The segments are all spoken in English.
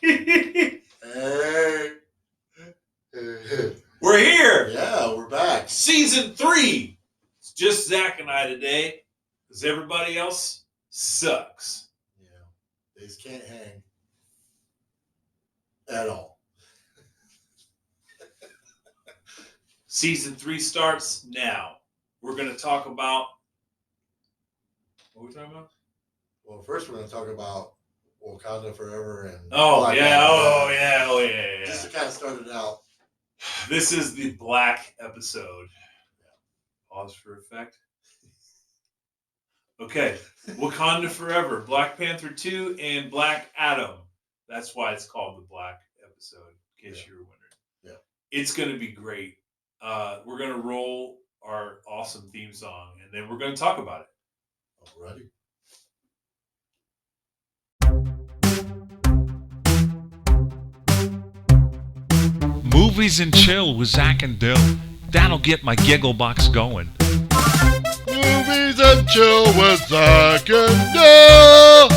Hey. We're here. Yeah, we're back. Season 3. It's just Zach and I today, because everybody else sucks. Yeah, they just can't hang at all. Season 3 starts now. We're going to talk about. What are we talking about? Well, first we're going to talk about Wakanda Forever and Oh, Black yeah. Panther. Oh, yeah. Just to kind of start it out. This is the Black episode. Pause for effect. Okay. Wakanda Forever, Black Panther 2, and Black Adam. That's why it's called the Black episode, in case you were wondering. Yeah. It's going to be great. We're going to roll our awesome theme song, and then we're going to talk about it. Alrighty. Movies and chill with Zach and Dill. That'll get my giggle box going. Movies and chill with Zach and Dill.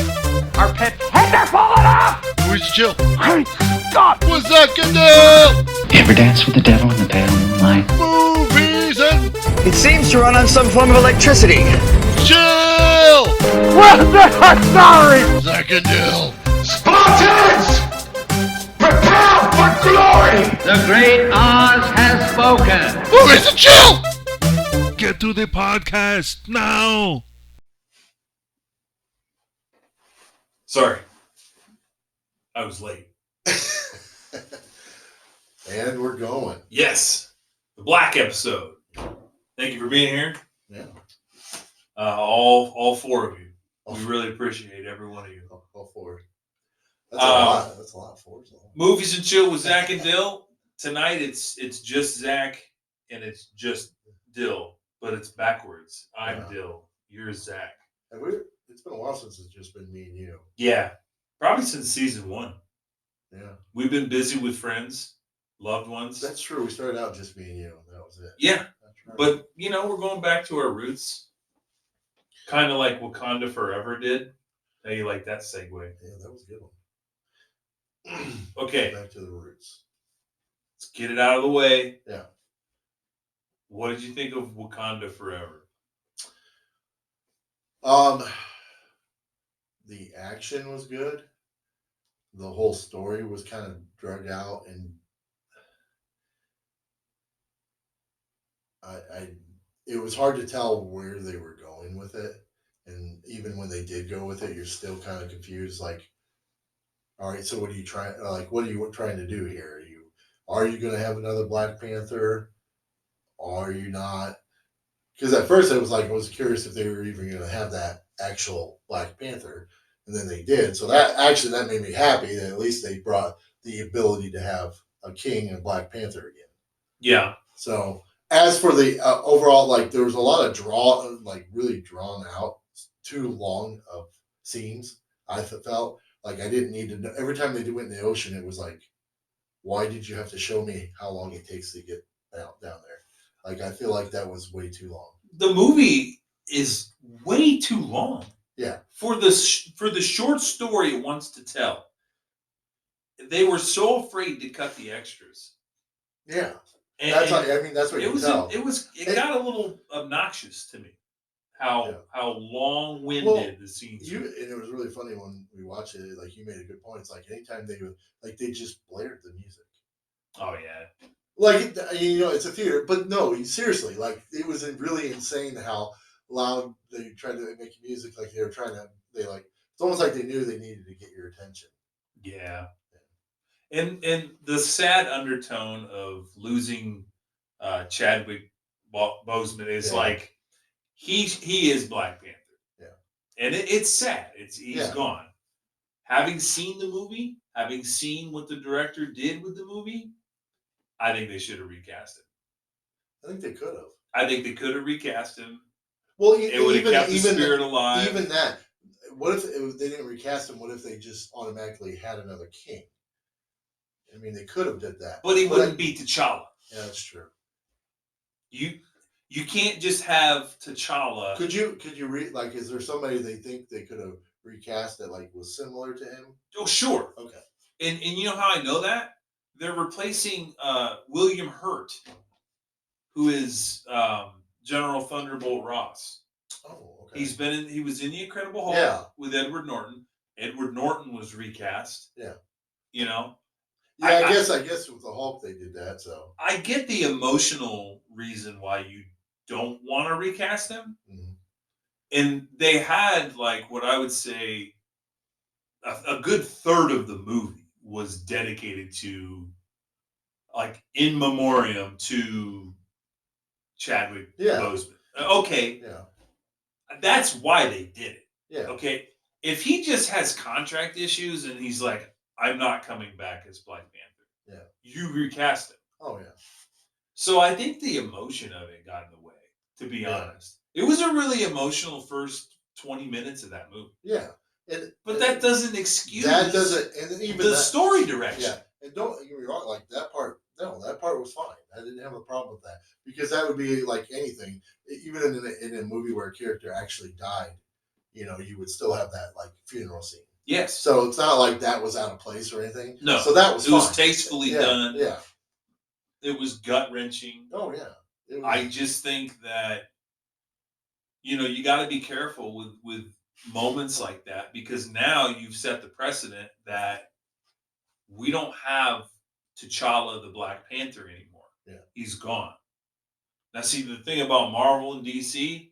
Our pet heads are falling off! Movies and chill Great Scott! with Zach and Dill. Ever dance with the devil in the pale moonlight? Movies and It seems to run on some form of electricity. chill. Well, sorry! Zach and Dill. Spartans! Prepare for glory! The great Oz has spoken. Movies and chill. Get to the podcast now. Sorry. I was late. And we're going. Yes. The Black episode. Thank you for being here. Yeah. All four of you. We really appreciate every one of you. All four. That's a lot. That's a lot of fours. Movies and chill with Zach and Dill. Tonight it's just Zach and it's just Dill, but it's backwards. I'm Dill. You're Zach. And it's been a while since it's just been me and you. Yeah. Probably since season 1. Yeah. We've been busy with friends, loved ones. That's true. We started out just me and you. That was it. Yeah. That's right. But, we're going back to our roots. Kind of like Wakanda Forever did. How you like that segue? Yeah, that was a good one. Okay. Back to the roots. Let's get it out of the way. Yeah. What did you think of Wakanda Forever? The action was good. The whole story was kind of drug out, and it was hard to tell where they were going with it. And even when they did go with it, you're still kind of confused. Like, all right, so what are you trying? Like, what are you trying to do here? Are you going to have another Black Panther? Are you not? Because at first I was curious if they were even going to have that actual Black Panther, and then they did. So that made me happy that at least they brought the ability to have a king and Black Panther again. Yeah. So as for the overall, like there was a lot of really drawn out, too long of scenes. I felt like I didn't need to know. Every time they went in the ocean, it was like, why did you have to show me how long it takes to get down there? Like, I feel like that was way too long. The movie is way too long. Yeah. For the short story it wants to tell. They were so afraid to cut the extras. Yeah. That's what you can tell. It got a little obnoxious to me. How long-winded the scenes were. And it was really funny when we watched it. Like, you made a good point. It's like anytime they just blared the music. Oh yeah. Like, it's a theater, but no, seriously, like it was really insane how loud they tried to make music. Like it's almost like they knew they needed to get your attention. Yeah. And the sad undertone of losing Chadwick Boseman is like he is Black Panther. Yeah. And it's sad. He's gone. Having seen the movie, having seen what the director did with the movie, I think they should have recast him. I think they could have. I think they could have recast him. Well, it would have kept the spirit alive. Even that. What if they didn't recast him? What if they just automatically had another king? I mean, they could have did that. But he wouldn't be T'Challa. Yeah, that's true. You can't just have T'Challa. Could you is there somebody they think they could have recast that was similar to him? Oh, sure. Okay. And you know how I know that? They're replacing William Hurt, who is General Thunderbolt Ross. Oh, okay. He was in the Incredible Hulk Yeah. with Edward Norton. Edward Norton was recast. Yeah. You know, Yeah, I guess with the Hulk they did that. So I get the emotional reason why you don't want to recast him. Mhm. And they had like what I would say a good third of the movie was dedicated to like in memoriam to Chadwick Yeah. Boseman. Okay, yeah, that's why they did it. yeah, Okay, if he just has contract issues and he's like, I'm not coming back as Black Panther, yeah. you recast him. Oh yeah, So I think the emotion of it got in the way, to be Yeah. honest. It was a really emotional first 20 minutes of that movie. yeah. But that doesn't excuse that doesn't, and even the that, story direction. yeah. And don't get me wrong, like that part. No, that part was fine. I didn't have a problem with that because that would be like anything, even in a movie where a character actually died. You would still have that like funeral scene. Yes. So it's not like that was out of place or anything. No. So that was It was fine. tastefully Yeah, done. Yeah. It was gut wrenching. Oh yeah. It was, I just think that you got to be careful with moments like that because now you've set the precedent that we don't have T'Challa the Black Panther anymore. Yeah. He's gone. Now, see the thing about Marvel and DC,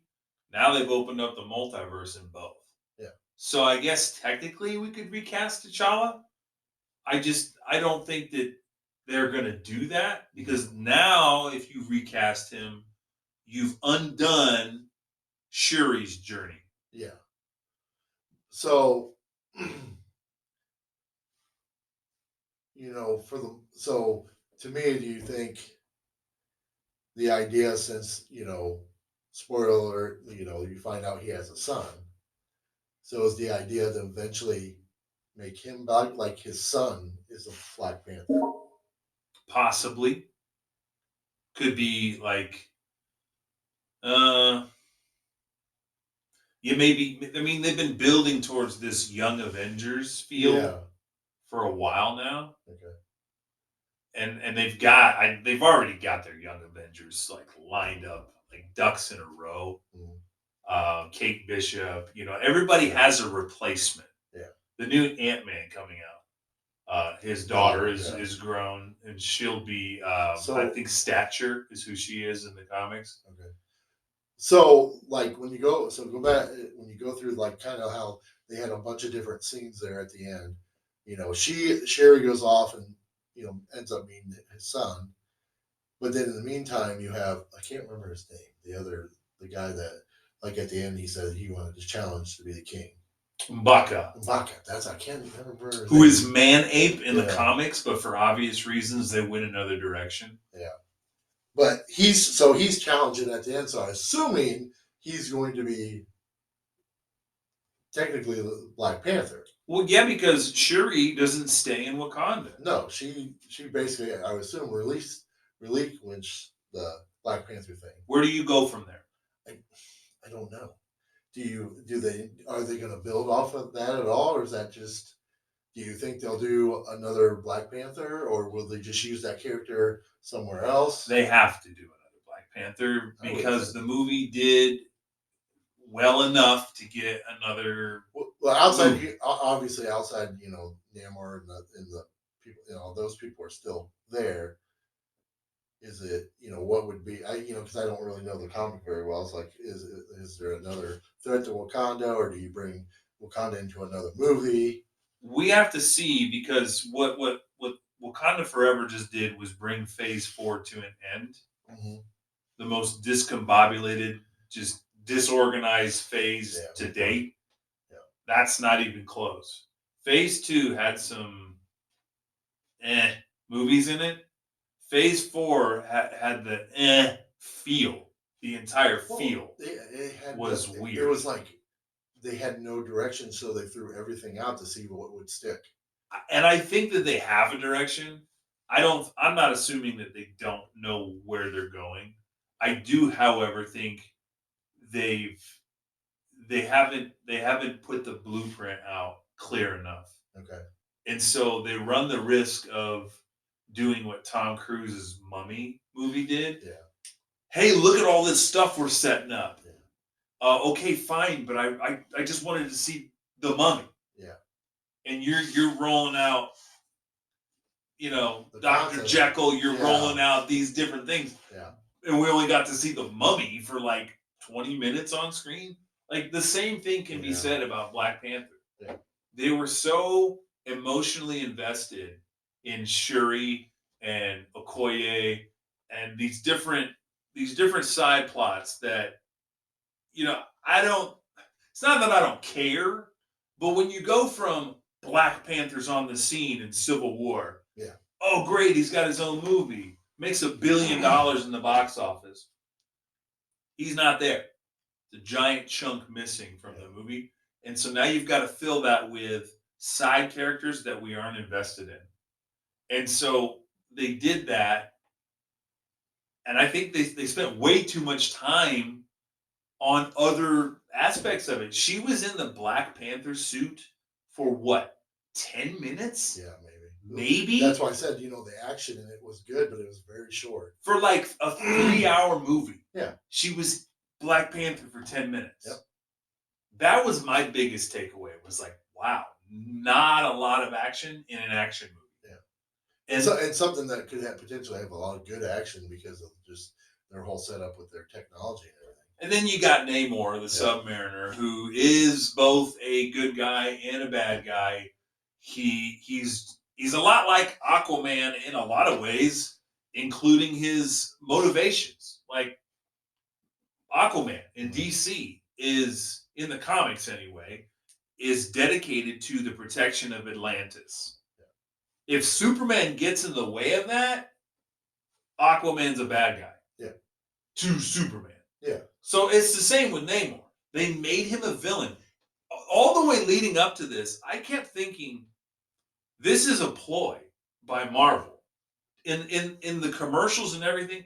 now they've opened up the multiverse in both. Yeah. So I guess technically we could recast T'Challa. I don't think that they're going to do that because now if you recast him, you've undone Shuri's journey. yeah. So so to me, do you think the idea, since spoiler alert, you find out he has a son, so is the idea to eventually make him black, like his son is a Black Panther? Possibly. Could be like, uh, yeah, maybe. I mean, they've been building towards this Young Avengers feel Yeah. for a while now. Okay. And they've already got their Young Avengers like lined up like ducks in a row. Kate Bishop, everybody has a replacement. Yeah. The new Ant-Man coming out. His daughter Yeah. is grown and she'll be So- I think Stature is who she is in the comics. Okay. So like go back when you go through like kind of how they had a bunch of different scenes there at the end. Sherry goes off and ends up being his son, but then in the meantime you have, I can't remember his name, the guy that like at the end he said he wanted to challenge to be the king. M'Baka, I can't remember his who name. is Man Ape in the Yeah. comics, but for obvious reasons they went another direction. Yeah. But he's challenging at the end, so I'm assuming he's going to be technically the Black Panther. Well, yeah, because Shuri doesn't stay in Wakanda. No, she basically, I would assume, relinquished the Black Panther thing. Where do you go from there? I don't know. Are they going to build off of that at all, or is that just? Do you think they'll do another Black Panther, or will they just use that character somewhere else? They have to do another Black Panther I would because think. the movie did well enough to get another. Well, outside, obviously, outside, Namor and the people, those people are still there. Is it, what would be, because I don't really know the comic very well. It's like, is there another threat to Wakanda, or do you bring Wakanda into another movie? We have to see because what Wakanda Forever just did was bring Phase 4 to an end. Mm-hmm. The most discombobulated, just disorganized phase to date. Yeah. That's not even close. Phase 2 had some movies in it. Phase 4 had the feel. The entire feel was weird. It was like they had no direction, so they threw everything out to see what would stick. And I think that they have a direction. I'm not assuming that they don't know where they're going. I do, however, think they haven't put the blueprint out clear enough. Okay. And so they run the risk of doing what Tom Cruise's Mummy movie did. Yeah. Hey, look at all this stuff we're setting up. Yeah. Okay, fine, but I just wanted to see the Mummy. Yeah. And you're rolling out, The Dr. concept. Jekyll, you're Yeah. rolling out these different things. Yeah. And we only got to see the Mummy for like 20 minutes on screen. Like the same thing can be Yeah. said about Black Panther. Yeah. They were so emotionally invested in Shuri and Okoye and these different side plots that it's not that I don't care, but when you go from Black Panther's on the scene in Civil War, Yeah. oh great, he's got his own movie, makes $1 billion in the box office. He's not there. The giant chunk missing from the movie. And so now you've got to fill that with side characters that we aren't invested in. And so they did that. And I think they spent way too much time on other aspects of it. She was in the Black Panther suit for what? 10 minutes? Yeah, Maybe? That's why I said, the action in it was good, but it was very short. For like a 3-hour movie. Yeah. She was Black Panther for 10 minutes. Yep. That was my biggest takeaway. Was like, wow, not a lot of action in an action movie. Yeah. And And something that could potentially have a lot of good action because of just their whole setup with their technology and everything. And then you got Namor, the Submariner, who is both a good guy and a bad guy. He's a lot like Aquaman in a lot of ways, including his motivations. Like Aquaman in DC is, in the comics anyway, is dedicated to the protection of Atlantis. Yeah. If Superman gets in the way of that, Aquaman's a bad guy. Yeah. To Superman. Yeah. So it's the same with Namor. They made him a villain. All the way leading up to this, I kept thinking, this is a ploy by Marvel. In the commercials and everything,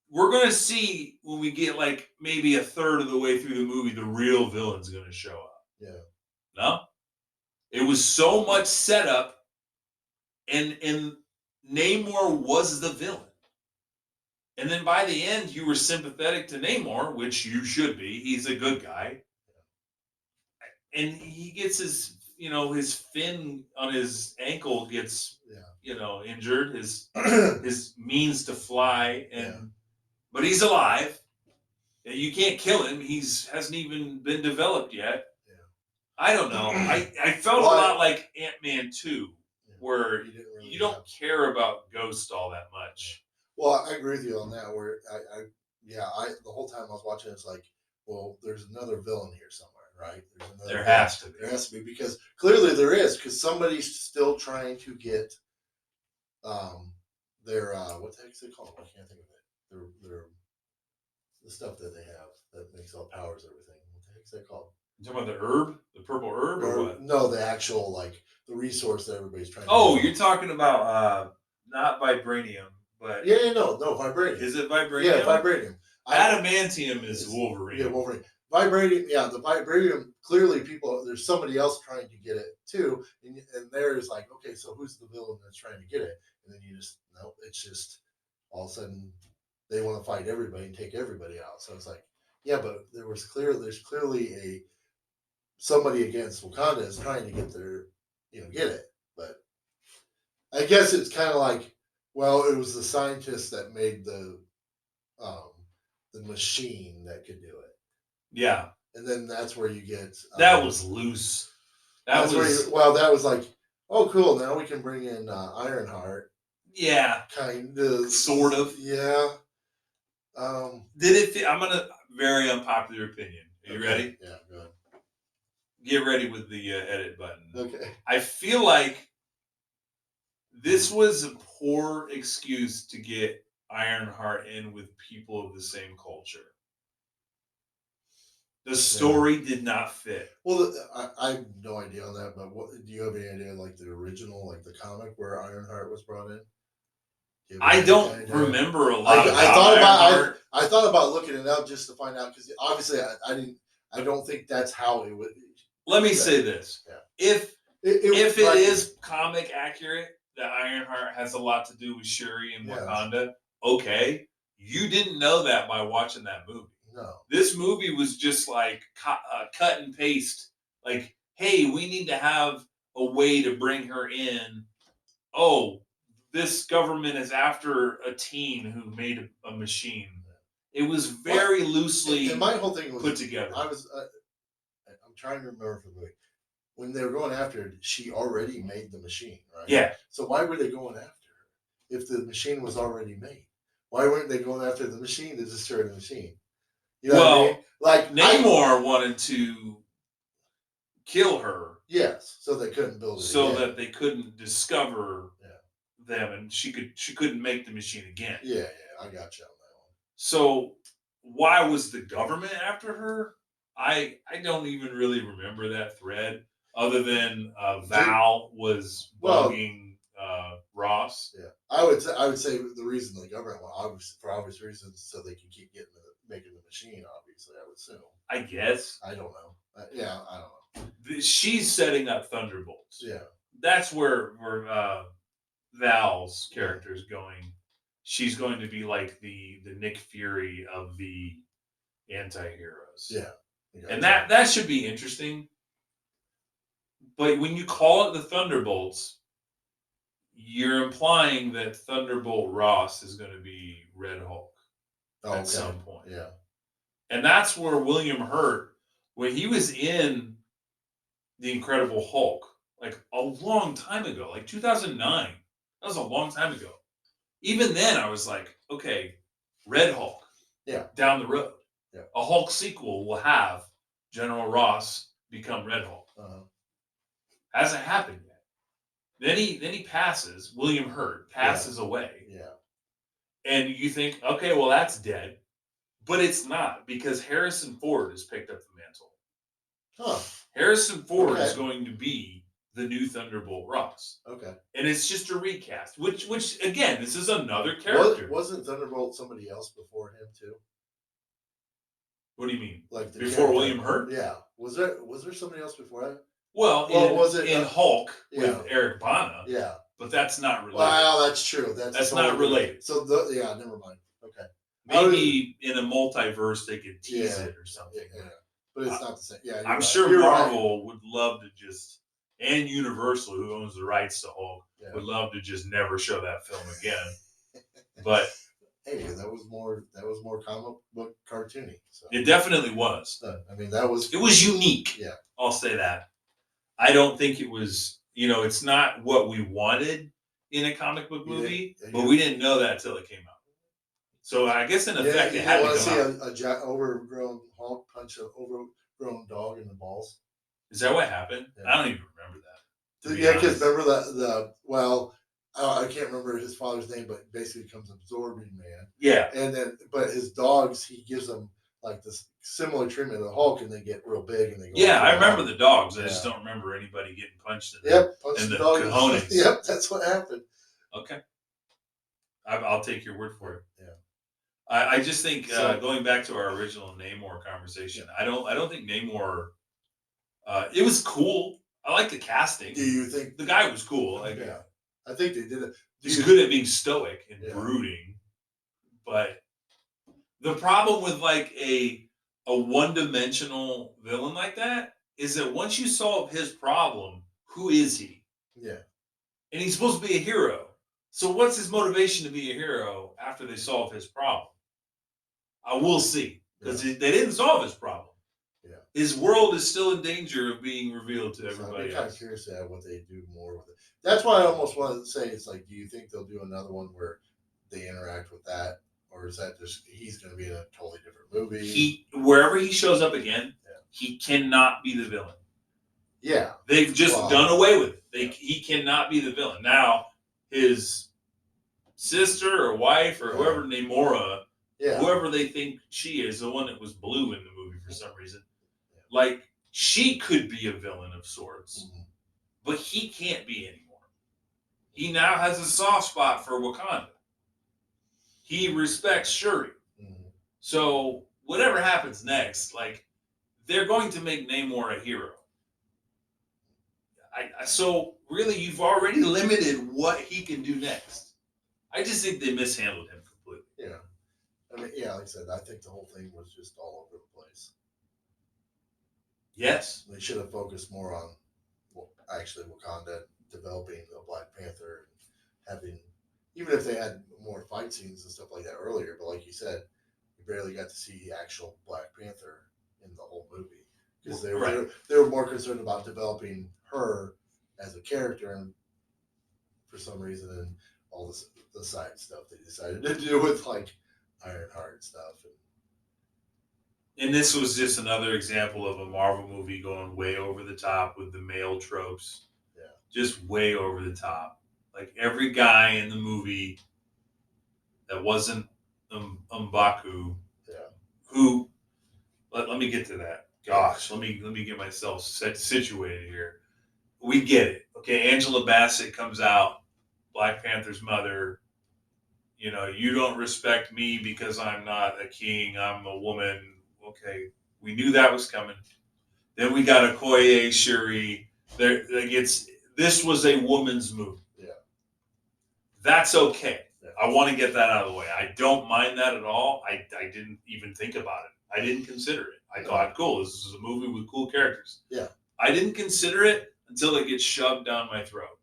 we're going to see when we get like maybe a third of the way through the movie, the real villain's going to show up. Yeah. No? It was so much setup, and Namor was the villain. And then by the end, you were sympathetic to Namor, which you should be. He's a good guy. And he gets his fin on his ankle gets, injured. His means to fly, but he's alive. And you can't kill him. Hasn't even been developed yet. Yeah. I don't know. I felt a lot like Ant-Man 2, where you don't care about Ghost all that much. Well, I agree with you on that. Where the whole time I was watching, it's like, well, there's another villain here somewhere, right? There has to be. There has to be, because clearly there is, because somebody's still trying to get their what the heck is it called? I can't think of it. Their the stuff that they have that makes all powers everything. What the heck is that called? You talking about the herb, the purple herb, or what? No, the actual the resource that everybody's trying. Oh, to you're talking about not vibranium. But no, vibranium. Is it vibranium? Yeah, vibranium. Adamantium is Wolverine. Yeah, Wolverine. Vibranium, the vibranium, clearly there's somebody else trying to get it too. And there's like, okay, so who's the villain that's trying to get it? And then it's just all of a sudden they want to fight everybody and take everybody out. So it's like, yeah, but there's clearly somebody against Wakanda is trying to get get it. But I guess it's kind of like, well, it was the scientists that made the machine that could do it. Yeah. And then that's where you get... that was loose. That was like, oh, cool, now we can bring in Ironheart. Yeah. Kind of. Sort of. Yeah. Did it fit? I'm going to... Very unpopular opinion. Are you ready? Yeah, go ahead. Get ready with the edit button. Okay. I feel like this was a poor excuse to get Ironheart in with people of the same culture. The story did not fit. Well, I have no idea on that, but do you have any idea, like the original, like the comic where Ironheart was brought in? Do I don't remember a lot. I thought about looking it up just to find out, because obviously I don't think that's how it would. Let me say this: yeah. if if it is comic accurate, that Ironheart has a lot to do with Shuri and Wakanda, okay. You didn't know that by watching that movie. No. This movie was just like cut and paste. Like, hey, we need to have a way to bring her in. Oh, this government is after a teen who made a machine. It was very loosely and my whole thing was put together. I'm trying to remember from the movie. When they were going after her, she already made the machine, right? Yeah. So why were they going after her if the machine was already made? Why weren't they going after the machine to destroy the machine? You know what I mean? Like Namor wanted to kill her. Yes, so they couldn't build it. So again. that they couldn't discover them, and she couldn't make the machine again. Yeah, I got you on that one. So why was the government after her? I don't even really remember that thread, other than Val was bugging Ross. Yeah, I would say the reason the government went for obvious reasons, so they can keep making the machine. Obviously, I would assume. I guess. I don't know. I don't know. She's setting up Thunderbolts. Yeah, that's where Val's character is going. She's going to be like the Nick Fury of the anti-heroes. Yeah. And that should be interesting. But when you call it the Thunderbolts, you're implying that Thunderbolt Ross is going to be Red Hulk at some point. Yeah. And that's where William Hurt, when he was in The Incredible Hulk, like a long time ago, like 2009. That was a long time ago. Even then, I was like, okay, Red Hulk. Yeah. Down the road. Yeah. A Hulk sequel will have General Ross become Red Hulk. Hasn't happened yet. Then he passes. William Hurt passes away. Yeah. And you think, okay, well, that's dead. But it's not, because Harrison Ford has picked up the mantle. Huh. Harrison Ford is going to be the new Thunderbolt Ross. Okay. And it's just a recast, which again, this is another character. Wasn't Thunderbolt somebody else before him too? What do you mean? Like the before character. William Hurt? Yeah. Was there somebody else before that? Well, was it in Hulk with yeah. Eric Bana? Yeah. But that's not related. Well, that's true. That's not related. So never mind. Okay. Maybe in a multiverse they could tease it or something. Yeah. But it's not the same. Yeah. I'm sure Marvel would love to just, and Universal, who owns the rights to Hulk, would love to just never show that film again. But hey, that was more comic book cartoony. So. It definitely was. I mean, it was unique. Yeah. I'll say that. I don't think it was, it's not what we wanted in a comic book movie, but we didn't know that until it came out. So I guess in effect, it had to come out. See a overgrown Hulk punch an overgrown dog in the balls. Is that what happened? Yeah. I don't even remember that. Yeah, because remember I can't remember his father's name, but basically becomes Absorbing Man. Yeah. And then, but his dogs, he gives them like this similar treatment of the Hulk, and they get real big and they go. Yeah, I remember the dogs. I just don't remember anybody getting punched in the cojones. Yep, that's what happened. Okay. I'll take your word for it. Yeah. I just think going back to our original Namor conversation, I don't think Namor. It was cool. I like the casting. Do you think the guy was cool? Yeah, I think they did it. He's good at being stoic and brooding, but the problem with like a one-dimensional villain like that is that once you solve his problem, who is he? Yeah, and he's supposed to be a hero. So what's his motivation to be a hero after they solve his problem? I will see, because they didn't solve his problem. Yeah, his world is still in danger of being revealed to everybody else. I'm kind of curious to what they do more with it. That's why I almost wanted to say, it's like, do you think they'll do another one where they interact with that, or is that just he's going to be in a totally different movie? Wherever he shows up again, he cannot be the villain. Yeah, they've just done away with it. He cannot be the villain now. His sister or wife or whoever, Namora, whoever they think she is, the one that was blue in the movie for some reason, like she could be a villain of sorts, but he can't be anymore. He now has a soft spot for Wakanda. He respects Shuri. So whatever happens next, like they're going to make Namor a hero. So really, you've already limited what he can do next. I just think they mishandled him completely. Yeah. I mean, yeah, like I said, I think the whole thing was just all over the place. Yes. They should have focused more on, well, actually, Wakanda developing a Black Panther and having, even if they had more fight scenes and stuff like that earlier, but like you said, you barely got to see the actual Black Panther in the whole movie because they were more concerned about developing her as a character, and for some reason, and all the side stuff they decided to do with like Ironheart stuff. And this was just another example of a Marvel movie going way over the top with the male tropes. Yeah. Just way over the top. Like every guy in the movie that wasn't M'Baku, Yeah. who let me get to that. Gosh, let me get myself situated here. We get it. Okay, Angela Bassett comes out, Black Panther's mother. You know, you don't respect me because I'm not a king, I'm a woman. Okay, we knew that was coming. Then we got Okoye, Shuri. This was a woman's movie. Yeah. That's okay. Yeah. I want to get that out of the way. I don't mind that at all. I didn't even think about it. I didn't consider it. I thought, cool, this is a movie with cool characters. Yeah. I didn't consider it until it gets shoved down my throat.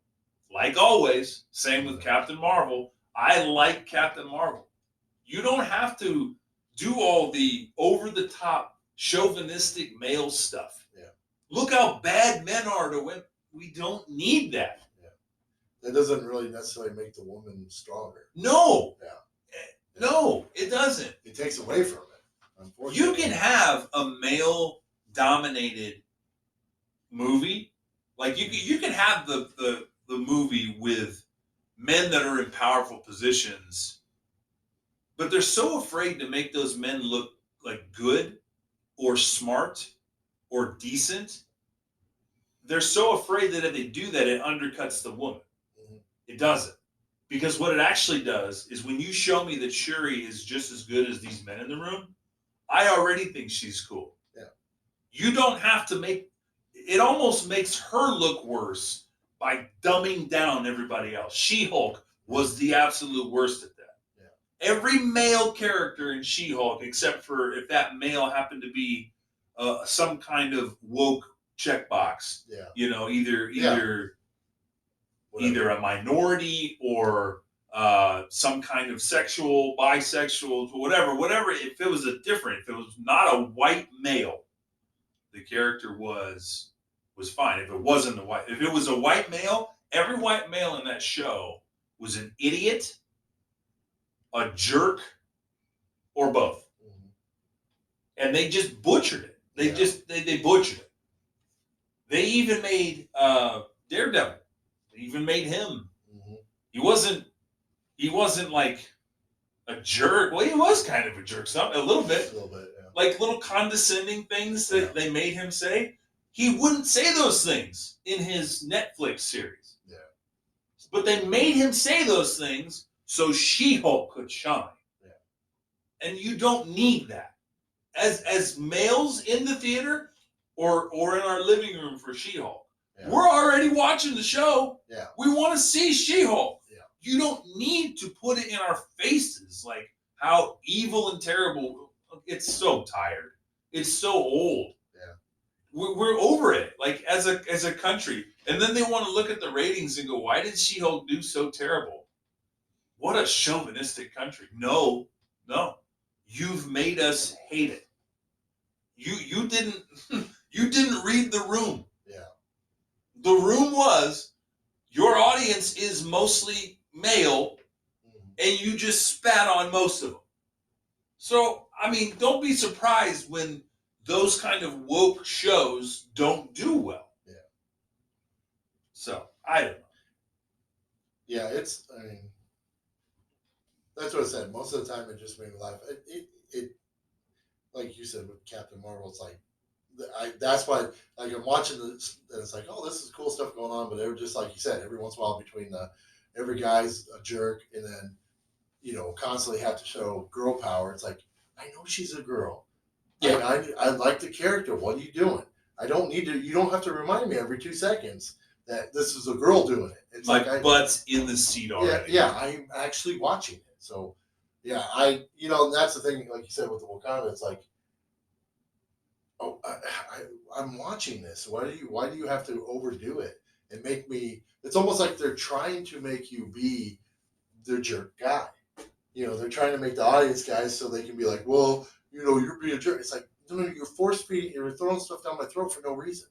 Like always, same with Captain Marvel. I like Captain Marvel. You don't have to do all the over-the-top chauvinistic male stuff. Yeah. Look how bad men are to women. We don't need that. Yeah. That doesn't really necessarily make the woman stronger. No. Yeah. No, it doesn't. It takes away from it, unfortunately. You can have a male-dominated movie. Like, you can have the movie with men that are in powerful positions, but they're so afraid to make those men look like good or smart or decent. They're so afraid that if they do that, it undercuts the woman. Mm-hmm. It doesn't. Because what it actually does is when you show me that Shuri is just as good as these men in the room, I already think she's cool. Yeah. You don't have to make it almost makes her look worse by dumbing down everybody else. She-Hulk was the absolute worst at that. Yeah. Every male character in She-Hulk, except for if that male happened to be some kind of woke checkbox. Yeah. You know, either a minority or some kind of sexual, bisexual, whatever. If it was if it was not a white male, the character was fine. If it was a white male, every white male in that show was an idiot, a jerk, or both. Mm-hmm. And they just butchered it. They butchered it. They even made Daredevil. They even made him. Mm-hmm. He wasn't like a jerk. Well, he was kind of a jerk, a little bit. Yeah. Like little condescending things that they made him say. He wouldn't say those things in his Netflix series. Yeah. But they made him say those things so She-Hulk could shine. Yeah. And you don't need that. As males in the theater or in our living room for She-Hulk, we're already watching the show. Yeah. We want to see She-Hulk. Yeah. You don't need to put it in our faces like how evil and terrible. It's so tired. It's so old. We're over it, like as a country, and then they want to look at the ratings and go, "Why did She-Hulk do so terrible? What a chauvinistic country!" No, you've made us hate it. You didn't read the room. Yeah, the room was your audience is mostly male, and you just spat on most of them. So I mean, don't be surprised when those kind of woke shows don't do well. Yeah. So, I don't know. Yeah, that's what I said. Most of the time it just made me laugh. It like you said with Captain Marvel, it's like, that's why, like, I'm watching this, and it's like, oh, this is cool stuff going on, but they were just, like you said, every once in a while between every guy's a jerk, and then, constantly have to show girl power. It's like, I know she's a girl. Yeah, I like the character. What are you doing? I don't need to. You don't have to remind me every 2 seconds that this is a girl doing it. It's My like butt's in the seat yeah, already. yeah, I'm actually watching it. So yeah, and that's the thing, like you said with the Wakanda, it's like, oh, I'm watching this. Why do you have to overdo it and make me? It's almost like they're trying to make you be the jerk guy. They're trying to make the audience guys so they can be like, well, you're being a jerk. It's like, no, you're force feeding, you're throwing stuff down my throat for no reason.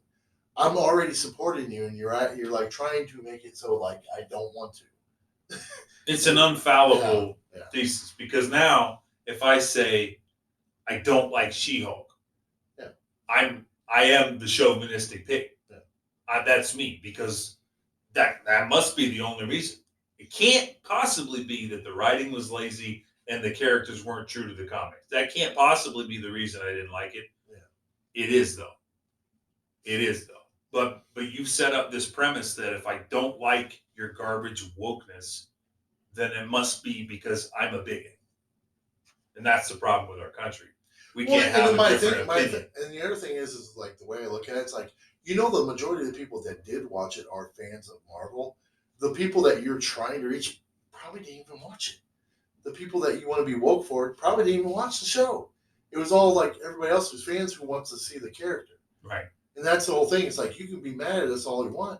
I'm already supporting you, and you're like trying to make it so like I don't want to. It's an unfallible Yeah. thesis because now if I say I don't like She-Hulk, Yeah. I am the chauvinistic pig. Yeah. That's me because that must be the only reason. It can't possibly be that the writing was lazy and the characters weren't true to the comics. That can't possibly be the reason I didn't like it. Yeah. It is though. But you set up this premise that if I don't like your garbage wokeness, then it must be because I'm a bigot. And that's the problem with our country. We can't have a different opinion. And the other thing is like the way I look at it, it's like, the majority of the people that did watch it are fans of Marvel. The people that you're trying to reach probably didn't even watch it. The people that you want to be woke for probably didn't even watch the show. It was all like everybody else who's fans who wants to see the character. Right. And that's the whole thing. It's like, you can be mad at us all you want.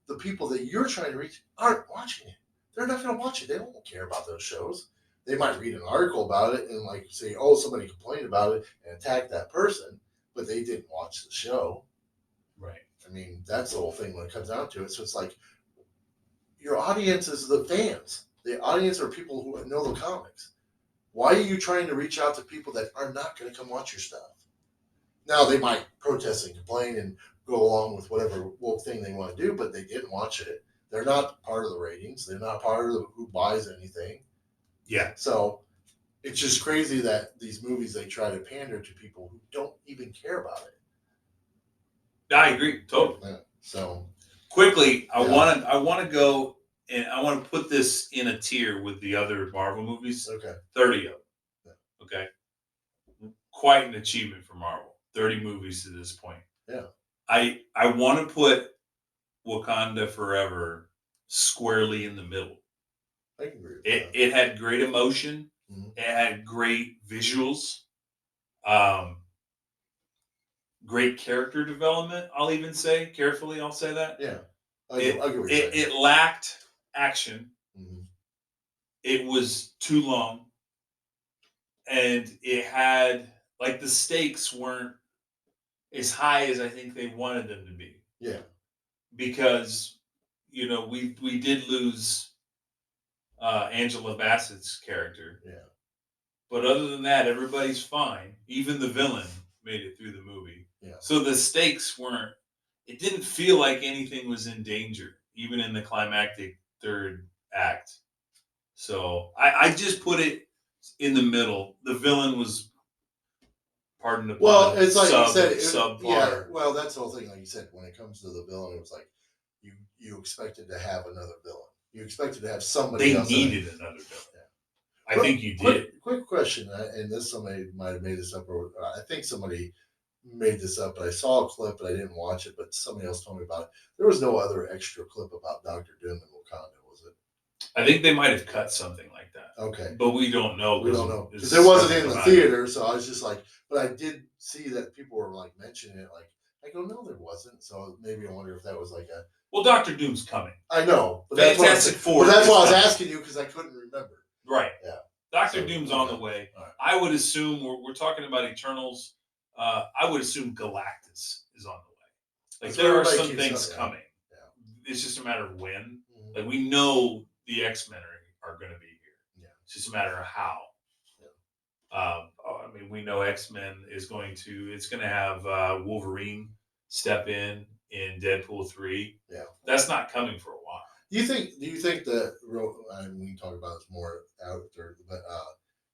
The people that you're trying to reach aren't watching it. They're not going to watch it. They don't care about those shows. They might read an article about it and like say, oh, somebody complained about it and attack that person, but they didn't watch the show. Right. I mean, that's the whole thing when it comes down to it. So it's like, your audience is the fans. The audience are people who know the comics. Why are you trying to reach out to people that are not going to come watch your stuff? Now, they might protest and complain and go along with whatever woke thing they want to do, but they didn't watch it. They're not part of the ratings. They're not part of who buys anything. Yeah. So it's just crazy that these movies, they try to pander to people who don't even care about it. I agree. Totally. Yeah. So quickly, I want to go and I want to put this in a tier with the other Marvel movies. Okay. 30 of them. Yeah. Okay. Quite an achievement for Marvel. 30 movies to this point. Yeah. I want to put Wakanda Forever squarely in the middle. I can agree with that. It had great emotion. Mm-hmm. It had great visuals. Great character development, I'll even say. Carefully, I'll say that. Yeah. It lacked action. Mm-hmm. It was too long. And it had, the stakes weren't as high as I think they wanted them to be. Yeah. Because, we did lose Angela Bassett's character. Yeah. But other than that, everybody's fine. Even the villain made it through the movie. Yeah. So the stakes it didn't feel like anything was in danger, even in the climactic third act. So I just put it in the middle. The villain was, pardon the pun, it's like you said, subpar. Yeah, well, that's the whole thing. Like you said, when it comes to the villain, it was like you expected to have another villain. You expected to have somebody else. They needed another villain. Yeah. I think you did. Quick question, and this somebody might have made this up, or I think somebody made this up, but I saw a clip, but I didn't watch it, but somebody else told me about it. There was no other extra clip about Dr. Doom in Wakanda, was it? I think they might have cut something like that. Okay. But we don't know. We don't know. Because it wasn't in the theater, so I was just like, but I did see that people were like mentioning it. Like, I go, no, there wasn't. So maybe I wonder if that was like a. Well, Dr. Doom's coming. I know. But Fantastic Four. But that's why I was asking you, because I couldn't remember. Right. Yeah. Dr. Doom's on the way. Right. I would assume we're talking about Eternals. I would assume Galactus is on the way. Like, there are some things coming. Yeah. It's just a matter of when. Mm-hmm. Like, we know the X-Men are going to be here. Yeah. It's just a matter of how. Yeah. I mean, we know X-Men is going to have Wolverine step in Deadpool 3. Yeah. That's not coming for a while. Do you think that, and we can talk about this more after, but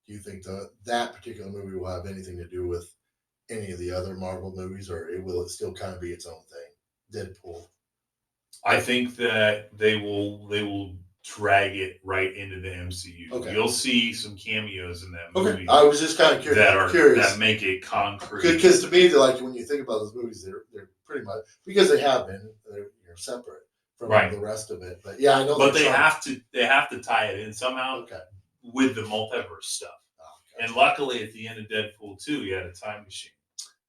do you think that particular movie will have anything to do with any of the other Marvel movies, or will it still kind of be its own thing? Deadpool. I think that they will drag it right into the MCU. Okay. You'll see some cameos in that movie. Okay. I was just kind of curious. That make it concrete. Because to me, when you think about those movies, they're pretty much, because they have been, they're separate. from Right. the rest of it. But yeah, I know. But they're they have to tie it in somehow Okay. with the multiverse stuff. Oh, gotcha. And luckily, at the end of Deadpool 2, you had a time machine.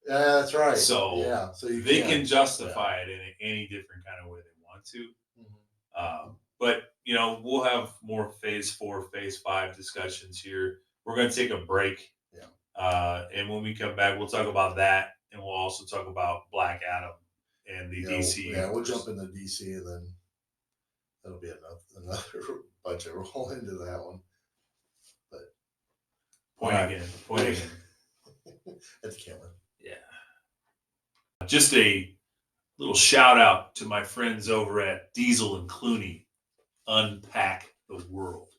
Yeah, that's right. So yeah, so they can justify it in any different kind of way they want to. Mhm. But we'll have more Phase 4, Phase 5 discussions here. We're going to take a break. Yeah. And when we come back, we'll talk about that, and we'll also talk about Black Adam and the DC. Yeah, we'll jump into DC, and then that'll be another budget roll into that one. But Point again. at the camera. Yeah. Just a little shout out to my friends over at Diesel and Clooney. Unpack the World.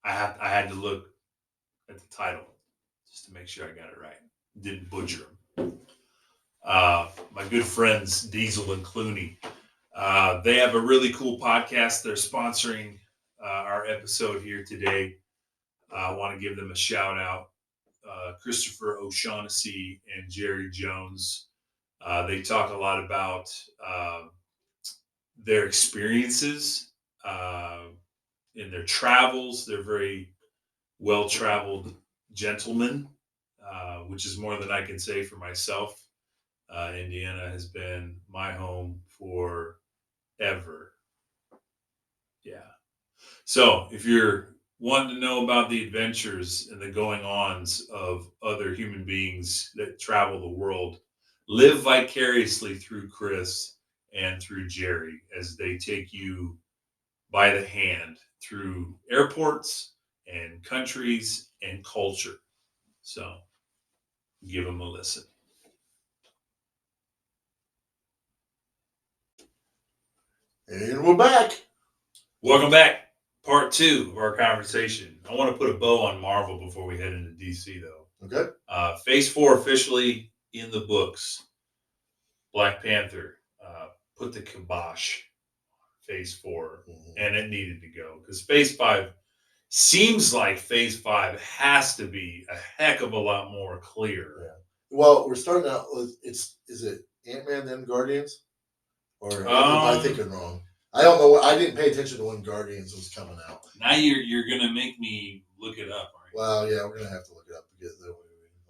I had to look at the title just to make sure I got it right. Didn't butcher them. My good friends Diesel and Clooney. They have a really cool podcast. They're sponsoring our episode here today. I want to give them a shout out. Christopher O'Shaughnessy and Jerry Jones. They talk a lot about their experiences in their travels. They're very well-traveled gentlemen, which is more than I can say for myself. Indiana has been my home forever. Yeah. So if you're wanting to know about the adventures and the going-ons of other human beings that travel the world, live vicariously through Chris and through Jerry as they take you by the hand through airports and countries and culture. So give them a listen. And we're back. Welcome back. Part 2 of our conversation. I want to put a bow on Marvel before we head into DC, though. Okay. Phase 4 officially in the books. Black Panther put the kibosh on Phase 4, and it needed to go because Phase 5 seems like Phase 5 has to be a heck of a lot more clear. Yeah. Well, we're starting out with is it Ant-Man then Guardians? Or am I thinking wrong? I don't know. I didn't pay attention to when Guardians was coming out. Now you're gonna make me look it up, aren't you? Well, yeah, we're gonna have to look it up to get that.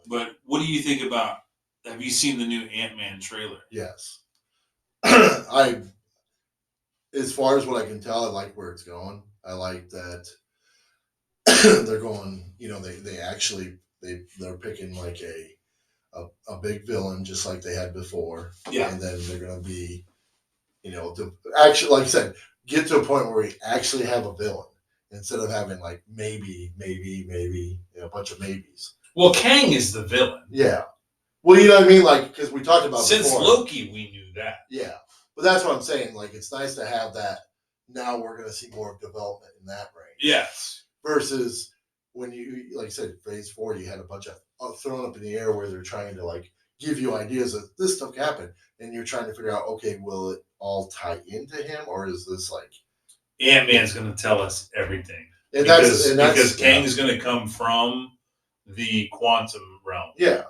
But what do you think about? Have you seen the new Ant-Man trailer? Yes. As far as what I can tell, I like where it's going. I like that they're going. They're picking like a big villain just like they had before. Yeah. And then they're gonna be, to actually, like I said, get to a point where we actually have a villain instead of having like maybe, a bunch of maybes. Well, Kang is the villain. Yeah. Well, you know what I mean? Like, because we talked about Since before. Loki, we knew that. Yeah. But that's what I'm saying. Like, it's nice to have that. Now we're going to see more development in that range. Yes. Versus when you, like I said, Phase 4, you had a bunch of thrown up in the air where they're trying to, like, give you ideas that this stuff can happen. And you're trying to figure out, okay, will it all tie into him? Or is this like. Ant-Man's going to tell us everything. And because Kang is going to come from the quantum realm. Yeah.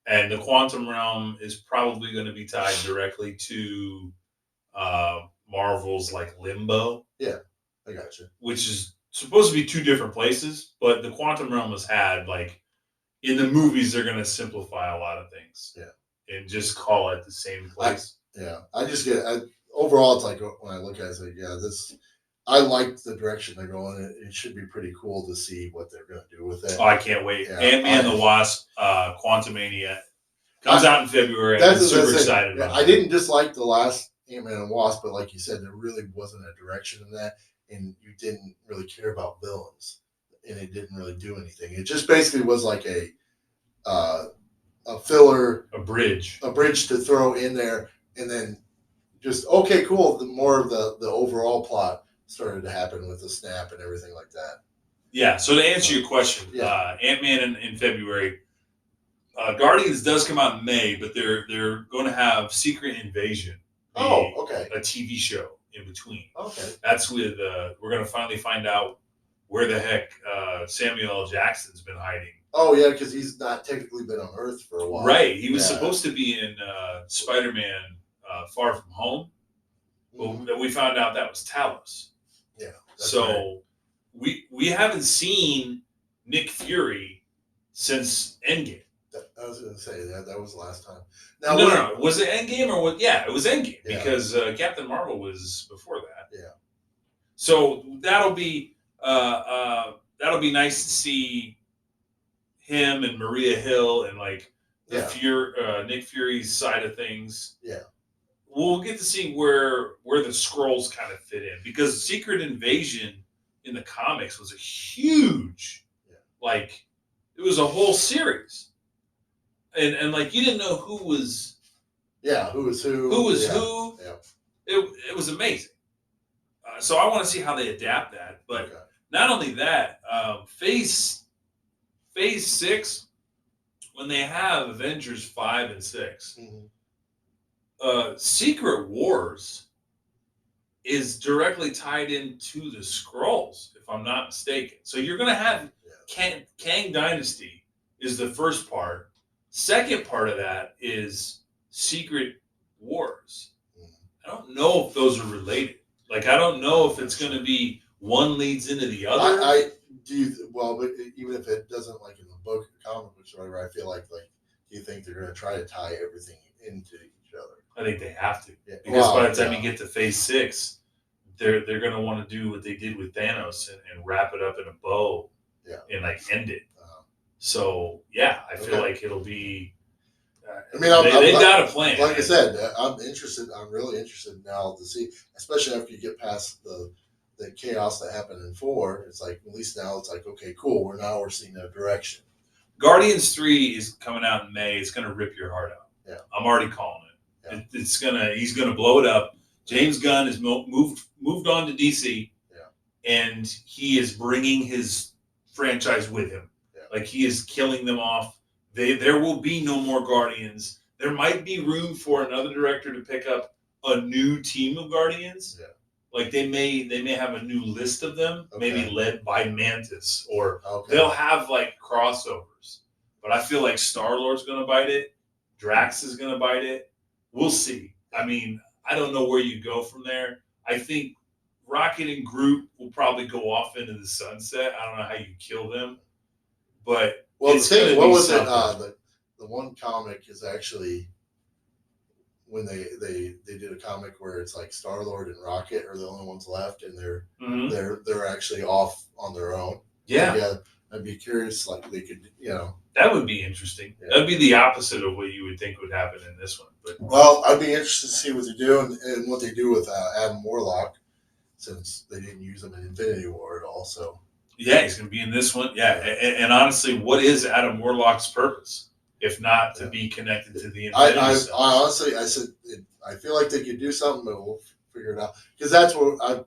And the quantum realm is probably going to be tied directly to Marvel's like Limbo. Yeah, I got you. Which is supposed to be 2 different places, but the quantum realm has had like in the movies they're going to simplify a lot of things. Yeah. And just call it the same place. I just get overall it's like when I look at it, it's like, yeah, I like the direction they're going. It should be pretty cool to see what they're going to do with it. Oh, I can't wait. Yeah, Ant-Man and the Wasp, Quantumania comes out in February. I'm super excited about it. I didn't dislike the last Ant-Man and Wasp, but like you said, there really wasn't a direction in that, and you didn't really care about villains, and it didn't really do anything. It just basically was like a filler, a bridge to throw in there, and then just okay, cool. The more of the overall plot started to happen with the snap and everything like that. Yeah. So to answer your question, Ant-Man in February. Guardians does come out in May, but they're going to have Secret Invasion. Okay. A TV show in between. Okay. That's with we're going to finally find out where the heck Samuel L. Jackson's been hiding. Oh yeah, because he's not technically been on Earth for a while. Right. He was supposed to be in Spider-Man Far From Home. Well, we found out that was Talos. Yeah. So we haven't seen Nick Fury since Endgame. I was going to say that was the last time. No. Was it Endgame or what? Yeah, it was Endgame because Captain Marvel was before that. Yeah. So that'll be nice to see him and Maria Hill and like the Nick Fury's side of things. Yeah. We'll get to see where the Skrulls kind of fit in because Secret Invasion in the comics was a huge, like it was a whole series, and like you didn't know who was who was who. Yeah. It was amazing. So I want to see how they adapt that, but not only that, Phase 6 when they have Avengers 5 and 6. Secret Wars is directly tied into the Skrulls, if I'm not mistaken. So you're going to have Kang Dynasty is the first part. Second part of that is Secret Wars. I don't know if those are related. Like, I don't know if it's going to be one leads into the other. I do. But even if it doesn't, like in the book or comic books or whatever, I feel like do you think they're going to try to tie everything into each other? I think they have to, because by the time you get to Phase 6, they're going to want to do what they did with Thanos and wrap it up in a bow, and like end it. So I feel like it'll be. I mean, they got a plan. Like I said, I'm interested. I'm really interested now to see, especially after you get past the chaos that happened in 4. It's like at least now it's like, okay, cool. We're seeing a direction. Guardians 3 is coming out in May. It's going to rip your heart out. Yeah, I'm already calling it. Yeah. He's gonna blow it up. James Gunn has moved on to DC, and he is bringing his franchise with him. Like he is killing them off. There will be no more Guardians. There might be room for another director to pick up a new team of Guardians. Yeah. Like they may have a new list of them, maybe led by Mantis, or they'll have like crossovers. But I feel like Star-Lord's going to bite it. Drax is going to bite it. We'll see. I mean, I don't know where you go from there. I think Rocket and Groot will probably go off into the sunset. I don't know how you kill them, but it's going to be something. The one comic is actually when they did a comic where it's like Star-Lord and Rocket are the only ones left, and they're actually off on their own. Yeah. I'd be curious, like they could, That would be interesting. Yeah. That'd be the opposite of what you would think would happen in this one. But I'd be interested to see what they do and what they do with Adam Warlock, since they didn't use him in Infinity War at all. So he's going to be in this one. Yeah, and honestly, what is Adam Warlock's purpose if not to be connected to the Infinity? I honestly, I said I feel like they could do something, but we'll figure it out, because that's what I've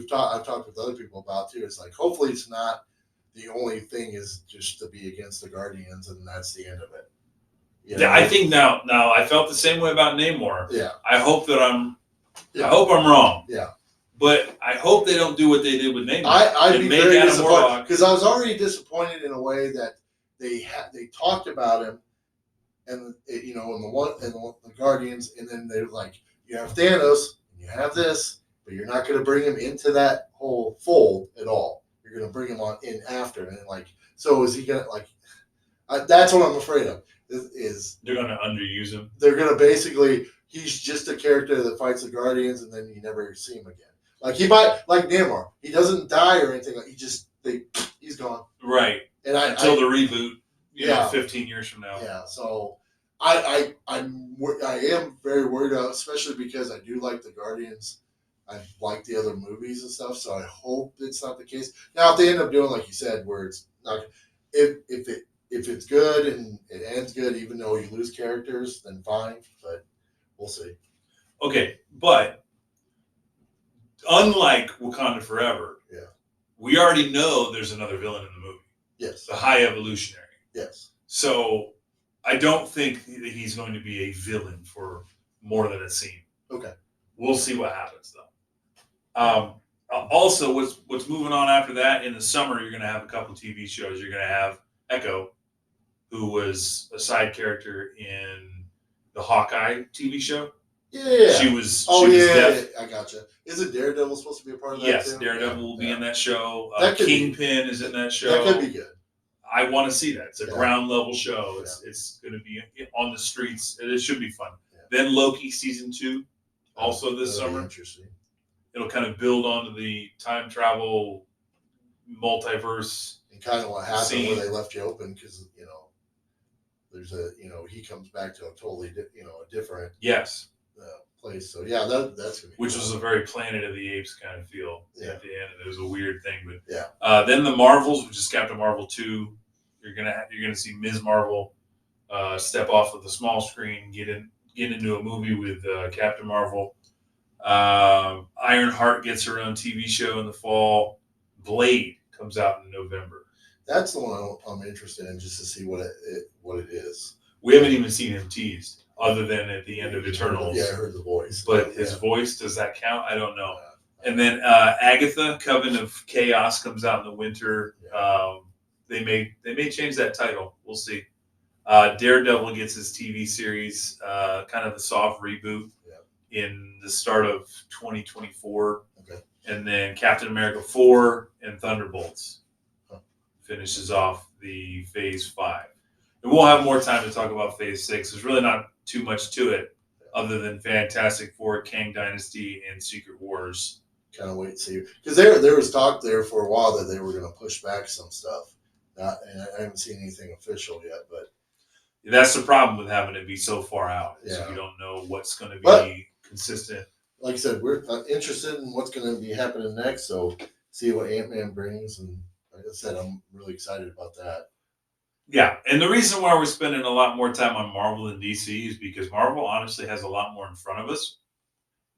talked with other people about too. It's like hopefully it's not. The only thing is just to be against the Guardians, and that's the end of it. Yeah, I think now I felt the same way about Namor. Yeah. I hope I'm wrong. Yeah. But I hope they don't do what they did with Namor. I'd be very disappointed, because I was already disappointed in a way that they talked about him, and in the Guardians, and then they're like, you have Thanos, and you have this, but you're not going to bring him into that whole fold at all. You're going to bring him in after, and so is he going to that's what I'm afraid of. Is they're going to underuse him? They're going to basically, he's just a character that fights the Guardians, and then you never see him again. Like he might, like Namor, he doesn't die or anything. Like he's gone. Right. And until the reboot, 15 years from now. Yeah. So I am very worried about, especially because I do like the Guardians. I like the other movies and stuff, so I hope it's not the case. Now, if they end up doing like you said, where it's not, if it's good and it ends good, even though you lose characters, then fine. But we'll see. Okay, but unlike Wakanda Forever, we already know there's another villain in the movie. Yes, the High Evolutionary. Yes. So I don't think that he's going to be a villain for more than a scene. Okay. We'll see what happens though. Also, what's moving on after that, in the summer, you're going to have a couple TV shows. You're going to have Echo, who was a side character in the Hawkeye TV show. Yeah. She was. Oh, she was yeah, deaf. I gotcha. Isn't Daredevil supposed to be a part of that Yes, too? Daredevil will be in that show. That could be- Kingpin is in that show. That could be good. I want to see that. It's a Yeah. ground level show. It's going to be on the streets. It should be fun. Yeah. Then Loki season 2, also this That'll be summer. interesting. It'll kind of build onto the time travel multiverse. And kind of what happened Scene. where they left you open because there's he comes back to a totally a different Yes, place. So yeah, that's gonna be which cool. was a very Planet of the Apes kind of feel Yeah. at the end. And it was a weird thing, but Yeah. Then the Marvels, which is Captain Marvel 2. You're gonna see Ms. Marvel step off of the small screen, get into a movie with Captain Marvel. Ironheart gets her own TV show in the fall. Blade comes out in November. That's the one I'm interested in just to see what it is. We haven't even seen him teased, other than at the end of Eternals. Yeah, I heard the voice. But his voice, does that count? I don't know. And then Agatha, Coven of Chaos, comes out in the winter. They may change that title. We'll see. Daredevil gets his TV series, kind of the soft reboot in the start of 2024. Okay. And then Captain America 4 and Thunderbolts finishes off the Phase 5. And we'll have more time to talk about Phase 6. There's really not too much to it other than Fantastic Four, Kang Dynasty, and Secret Wars. Kind of wait and see. Because there was talk there for a while that they were going to push back some stuff. And I haven't seen anything official yet, but that's the problem with having it be so far out. Is Yeah. you don't know what's going to be But- consistent. like I said, we're interested in what's going to be happening next. So see what Ant-Man brings, and like I said, I'm really excited about that. Yeah, and the reason why we're spending a lot more time on Marvel than DC is because Marvel honestly has a lot more in front of us.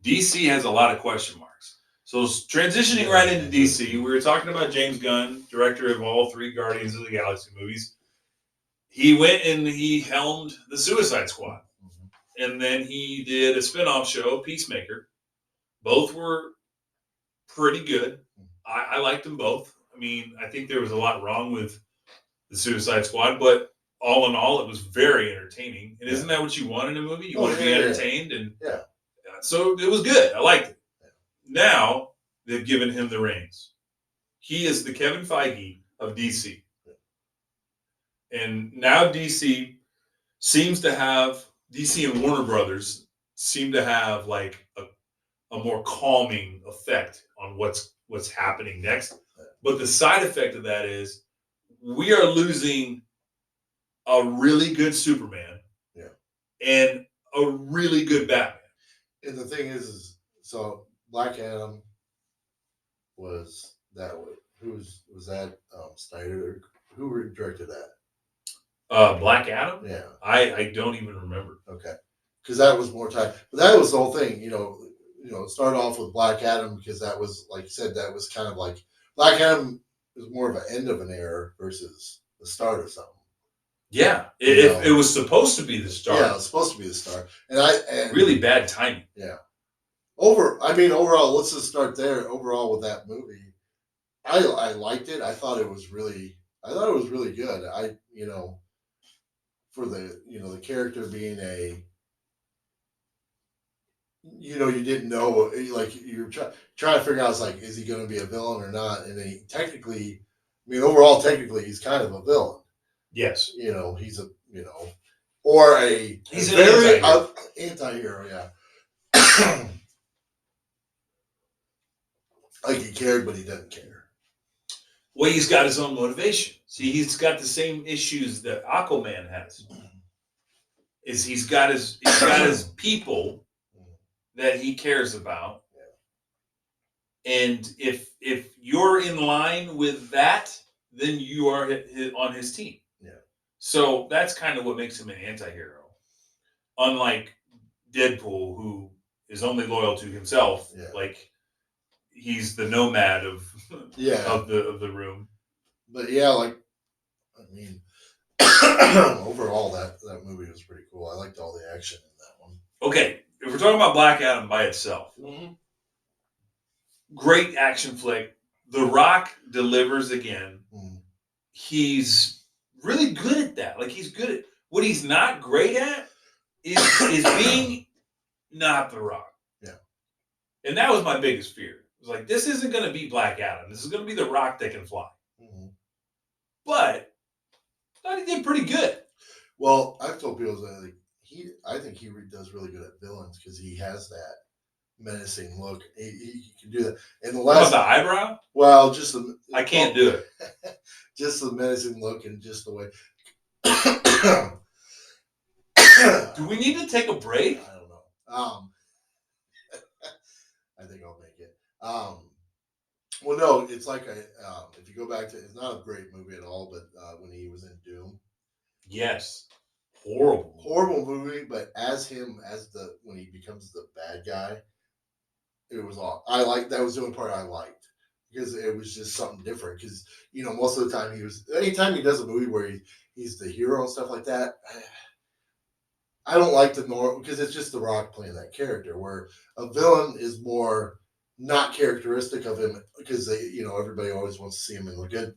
DC has a lot of question marks. So transitioning right into DC, we were talking about James Gunn, director of all 3 Guardians of the Galaxy movies. He went and he helmed the Suicide Squad. And then he did a spinoff show, Peacemaker. Both were pretty good. I liked them both. I mean, I think there was a lot wrong with the Suicide Squad, but all in all, it was very entertaining. And isn't that what you want in a movie? You want to be entertained, and so it was good. I liked it. Now they've given him the reins. He is the Kevin Feige of DC, and now DC and Warner Brothers seem to have like a more calming effect on what's happening next. But the side effect of that is we are losing a really good Superman, and a really good Batman. And the thing is so Black Adam was that way. Was that Snyder? Who directed that? Black Adam? Yeah. I don't even remember. Okay. Because that was more time. But that was the whole thing. It started off with Black Adam because that was, like you said, that was kind of like Black Adam was more of an end of an era versus the start of something. Yeah, it was supposed to be the start. Yeah, it was supposed to be the start, and really bad timing. Yeah. Overall, let's just start there. Overall, with that movie, I liked it. I thought it was really good. For the character being you didn't know, like you're trying to figure out, like, is he going to be a villain or not? And then technically, he's kind of a villain. Yes. He's he's an very anti-hero. Yeah. Like he cared, but he doesn't care. Well, he's got his own motivation. See, he's got the same issues that Aquaman has. He's got his people that he cares about. And if you're in line with that, then you are on his team. Yeah. So that's kind of what makes him an anti-hero. Unlike Deadpool, who is only loyal to himself. Yeah. Like he's the nomad of the room. But yeah, overall that movie was pretty cool. I liked all the action in that one. Okay, if we're talking about Black Adam by itself, great action flick. The Rock delivers again. He's really good at that. Like he's good at what he's not great at is being not The Rock. Yeah. And that was my biggest fear. It was like, this isn't going to be Black Adam. This is going to be The Rock that can fly. Mhm. But I thought he did pretty good. Well, I've told people that I think he does really good at villains because he has that menacing look. He can do that. And the What about last, the eyebrow? well, just the I can't do it. just the menacing look and just the way. Do we need to take a break? I don't know. I think I'll make it. Well, no, it's like if you go back to, it's not a great movie at all, but when he was in Doom, Yes. Horrible movie. But when he becomes the bad guy, it was all I liked. That was the only part I liked because it was just something different. Because most of the time anytime he does a movie where he's the hero and stuff like that. I don't like the normal because it's just The Rock playing that character. Where a villain is more not characteristic of him because everybody always wants to see him in the good,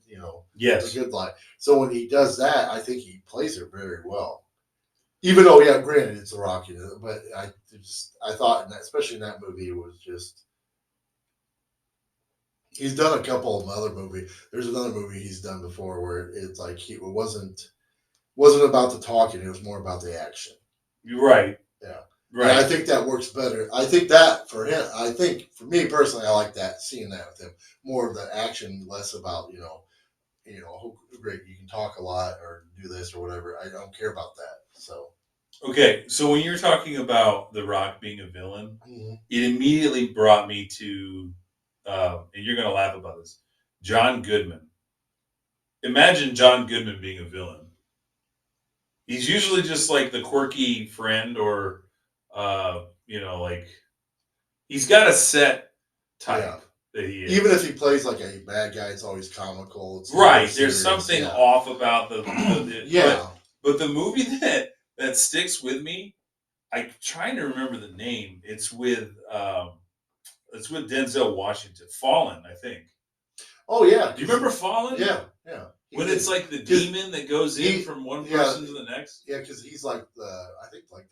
Yes. the good light. So when he does that, I think he plays it very well. Even though, yeah, granted it's The Rock, but I thought, especially in that movie, it was just. He's done a couple of other movies. There's another movie he's done before where it's like it wasn't about the talking; it was more about the action. You're right. Yeah. Right. And I think that works better. I think that for him, for me personally, I like seeing that with him. More of the action, less about, oh, great, you can talk a lot or do this or whatever. I don't care about that. So. Okay, so when you're talking about The Rock being a villain, Mm-hmm. it immediately brought me to, and you're going to laugh about this, John Goodman. Imagine John Goodman being a villain. He's usually just like the quirky friend or, like he's got a set type that he is. Even if he plays like a bad guy, it's always comical. It's right. Serious. There's something off about the yeah. But the movie that sticks with me, I'm trying to remember the name. It's with Denzel Washington. Fallen, I think. Oh yeah. Do you remember Fallen? Yeah. When it's like the demon that goes in from one person to the next. Yeah, because he's like the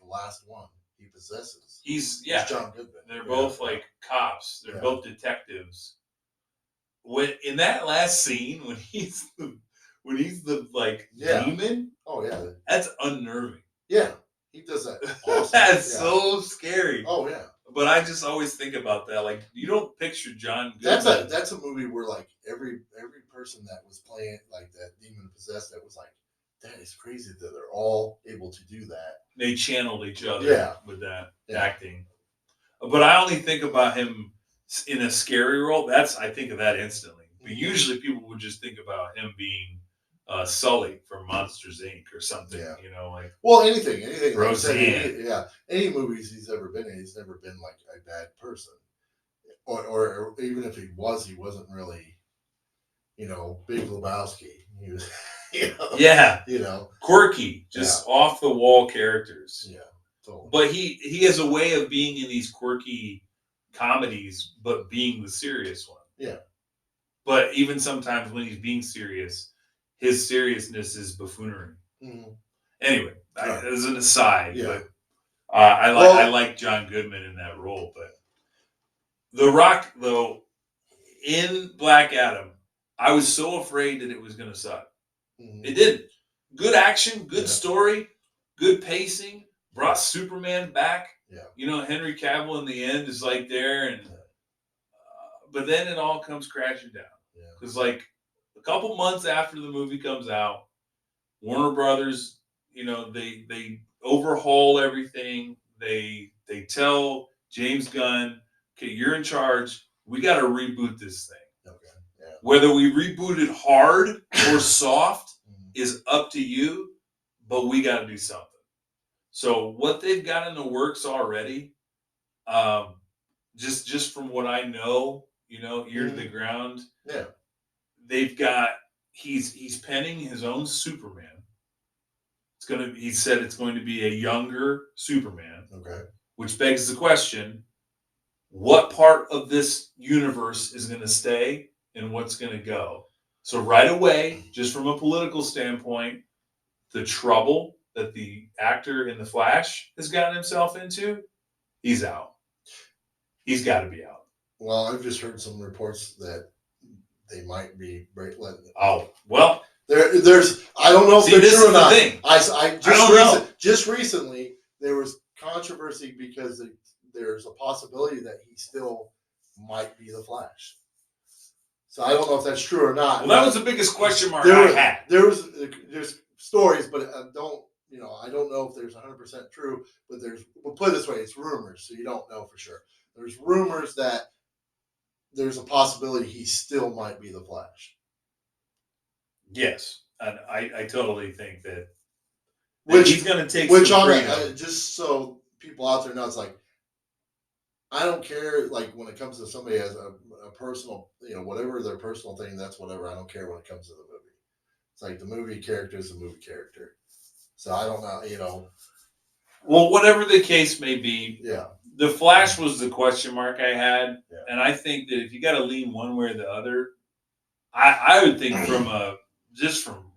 last one he possesses. He's John Goodman. They're both like cops. They're both detectives. When in that last scene when he's the demon. Oh yeah. That's unnerving. Yeah, he does that. Awesome. That's so scary. Oh yeah. But I just always think about that. Like you don't picture John Goodman. That's a movie where like every person that was playing like that demon possessed that was like, that is crazy that they're all able to do that. They channeled each other with that acting. But I only think about him in a scary role. I think of that instantly. But usually people would just think about him being Sully from Monsters Inc. or something. Yeah. Well, anything. Roseanne. Any movies he's ever been in, he's never been like a bad person. Or even if he wasn't really, Big Lebowski. He was, quirky, just off the wall characters. Yeah, totally. But he has a way of being in these quirky comedies, but being the serious one. Yeah. But even sometimes when he's being serious, his seriousness is buffoonery. Mm-hmm. Anyway, as an aside, but I like John Goodman in that role. But The Rock, though, in Black Adam, I was so afraid that it was going to suck. Mm-hmm. It didn't. Good action, good story, good pacing. Brought Superman back. Yeah. Henry Cavill in the end is like there, and but then it all comes crashing down. Because like a couple months after the movie comes out, Warner Brothers, they overhaul everything. They tell James Gunn, okay, you're in charge. We got to reboot this thing. Okay. Yeah. Whether we reboot it hard or soft is up to you, but we got to do something. So what they've got in the works already, just from what I know, ear to the ground. Yeah. They've got he's penning his own Superman. He said it's going to be a younger Superman. Okay. Which begs the question, what part of this universe is going to stay and what's going to go? So right away, just from a political standpoint, the trouble that the actor in The Flash has gotten himself into, he's out. He's got to be out. Well, I've just heard some reports that they might be letting. Oh, well. There's. I don't know if See, they're this true is or the not. thing. I don't know. Just recently there was controversy because there's a possibility that he still might be the Flash. So I don't know if that's true or not. Well, that was the biggest question mark I had. There's stories, but I don't know if there's 100% true. But we'll put it this way: it's rumors, so you don't know for sure. There's rumors that there's a possibility he still might be the Flash. Yes, and I totally think that Which he's going to take which some on freedom. just so people out there know, it's like I don't care. Like when it comes to somebody as a personal, whatever their personal thing, that's whatever. I don't care when it comes to the movie. It's like the movie character is the movie character. So I don't know. Well, whatever the case may be, Yeah. the Flash was the question mark I had, Yeah. and I think that if you got to lean one way or the other, I would think from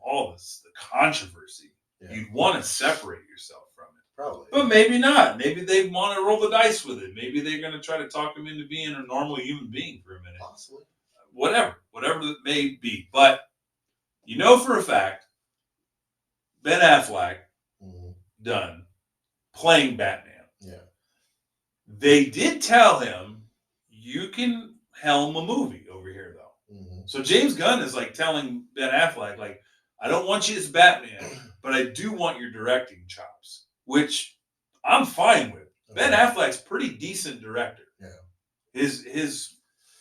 all this, the controversy, you'd want to separate yourself from it. Probably. But maybe not. Maybe they want to roll the dice with it. Maybe they're going to try to talk him into being a normal human being for a minute. Possibly. Whatever it may be. But for a fact, Ben Affleck done playing Batman. Yeah. They did tell him, you can helm a movie over here, though. Mm-hmm. So James Gunn is like telling Ben Affleck, like, I don't want you as Batman, but I do want your directing chops, which I'm fine with. Okay. Ben Affleck's pretty decent director. Yeah. His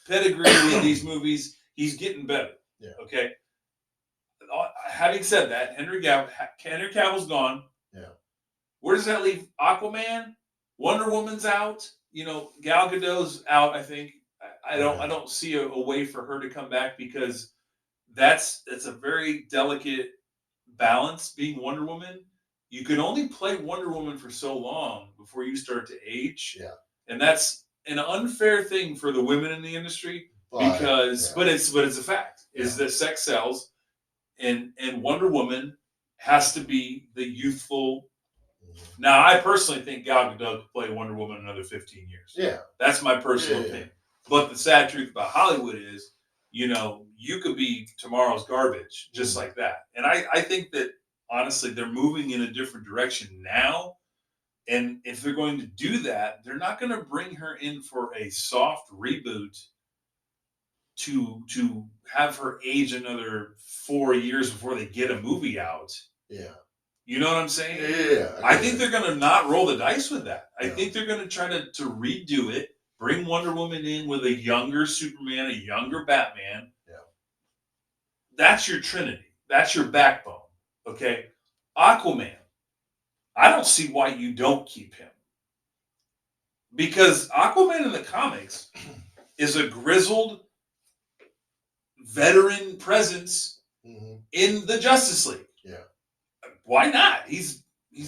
pedigree in these movies, he's getting better. Yeah. Okay. Having said that, Henry Cavill's gone. Yeah. Where does that leave Aquaman? Wonder Woman's out. Gal Gadot's out. I think I don't see a way for her to come back because that's a very delicate balance. Being Wonder Woman, you can only play Wonder Woman for so long before you start to age. Yeah, and that's an unfair thing for the women in the industry but it's a fact. Is that sex sells, and Wonder Woman has to be the youthful. Now, I personally think Gal Gadot could play Wonder Woman another 15 years. Yeah. That's my personal opinion. But the sad truth about Hollywood is, you could be tomorrow's garbage just like that. And I think that, honestly, they're moving in a different direction now. And if they're going to do that, they're not going to bring her in for a soft reboot to have her age another 4 years before they get a movie out. Yeah. You know what I'm saying? Yeah. I think they're going to not roll the dice with that. I think they're going to try to redo it, bring Wonder Woman in with a younger Superman, a younger Batman. Yeah. That's your Trinity. That's your backbone. Okay? Aquaman. I don't see why you don't keep him. Because Aquaman in the comics is a grizzled veteran presence in the Justice League. Yeah. Why not? He's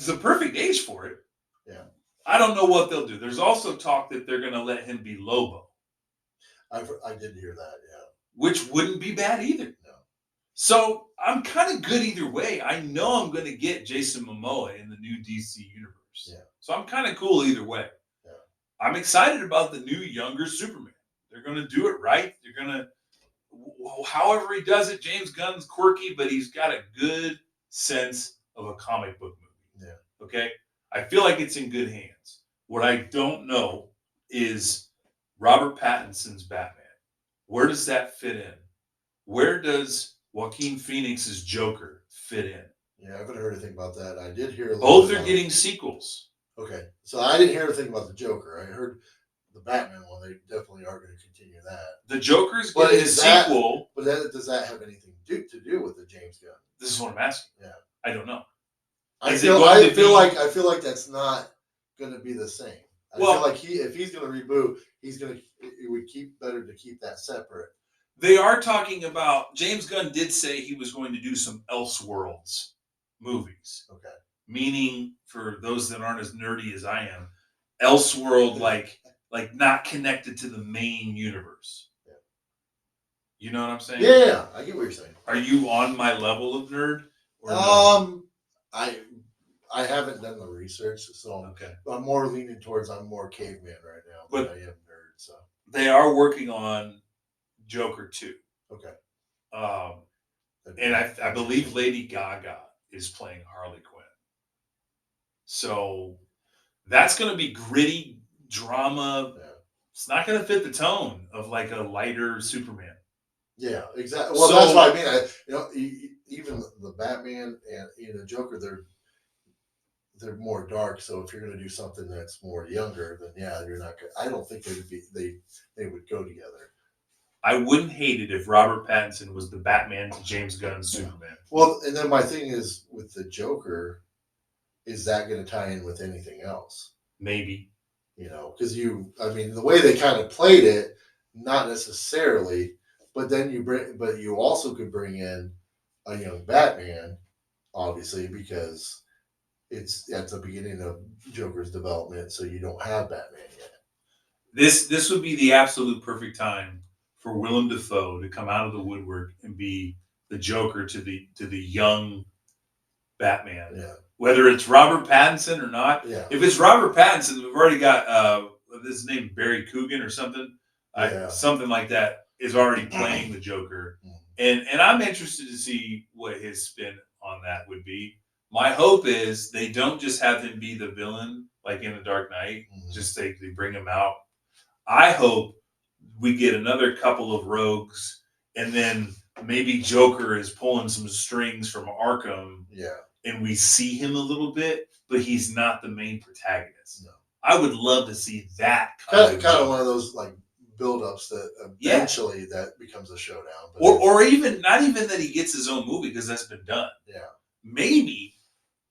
the perfect age for it. Yeah. I don't know what they'll do. There's also talk that they're going to let him be Lobo. I did hear that, yeah. Which wouldn't be bad either. No. So I'm kind of good either way. I know I'm going to get Jason Momoa in the new DC universe. Yeah. So I'm kind of cool either way. Yeah. I'm excited about the new younger Superman. They're going to do it right. They're going to, however he does it, James Gunn's quirky, but he's got a good sense of a comic book movie. Yeah. Okay? I feel like it's in good hands. What I don't know is Robert Pattinson's Batman. Where does that fit in? Where does Joaquin Phoenix's Joker fit in? Yeah, I haven't heard anything about that. I did hear a little Both are getting sequels. Okay. So I didn't hear anything about the Joker. I heard the Batman one. They definitely are going to continue that. The Joker's getting a sequel. But does that have anything to do with the James Gunn? This is what I'm asking. Yeah. I don't know. I feel like that's not going to be the same. I feel like if he's going to reboot, it would better to keep that separate. They are talking about, James Gunn did say he was going to do some Elseworlds movies. Okay. Meaning, for those that aren't as nerdy as I am, Elseworld, like not connected to the main universe. Yeah. You know what I'm saying? Yeah, I get what you're saying. Are you on my level of nerd? Or no? I haven't done the research, so Okay. I'm more leaning towards I'm more caveman right now than But- I am nerd. So They are working on Joker 2. okay, And I believe Lady Gaga is playing Harley Quinn. So that's going to be gritty drama. Yeah. It's not going to fit the tone of like a lighter Superman. Yeah, exactly. Well, So- that's what I mean. Even the Batman and the Joker, they're more dark. So if you're going to do something that's more younger, then yeah, you're not. I don't think they would go together. I wouldn't hate it if Robert Pattinson was the Batman to James Gunn's Superman. Well, and then my thing is with the Joker, is that going to tie in with anything else? Maybe. Because the way they kind of played it, not necessarily, but then you also could bring in a young Batman, obviously, because it's at the beginning of Joker's development, so you don't have Batman yet. This would be the absolute perfect time for Willem Dafoe to come out of the woodwork and be the Joker to the young Batman. Yeah, Whether it's Robert Pattinson or not. yeah, If it's Robert Pattinson, we've already got his name Barry Coogan or something. Yeah. Something like that is already playing the Joker. And I'm interested to see what his spin on that would be. My hope is they don't just have him be the villain like in The Dark Knight. Just they bring him out. I hope we get another couple of rogues, and then maybe Joker is pulling some strings from Arkham, yeah. and we see him a little bit, but he's not the main protagonist. No. I would love to see that Kind of one of those like build-ups that eventually that becomes a showdown. But or even not even that he gets his own movie because that's been done. yeah, Maybe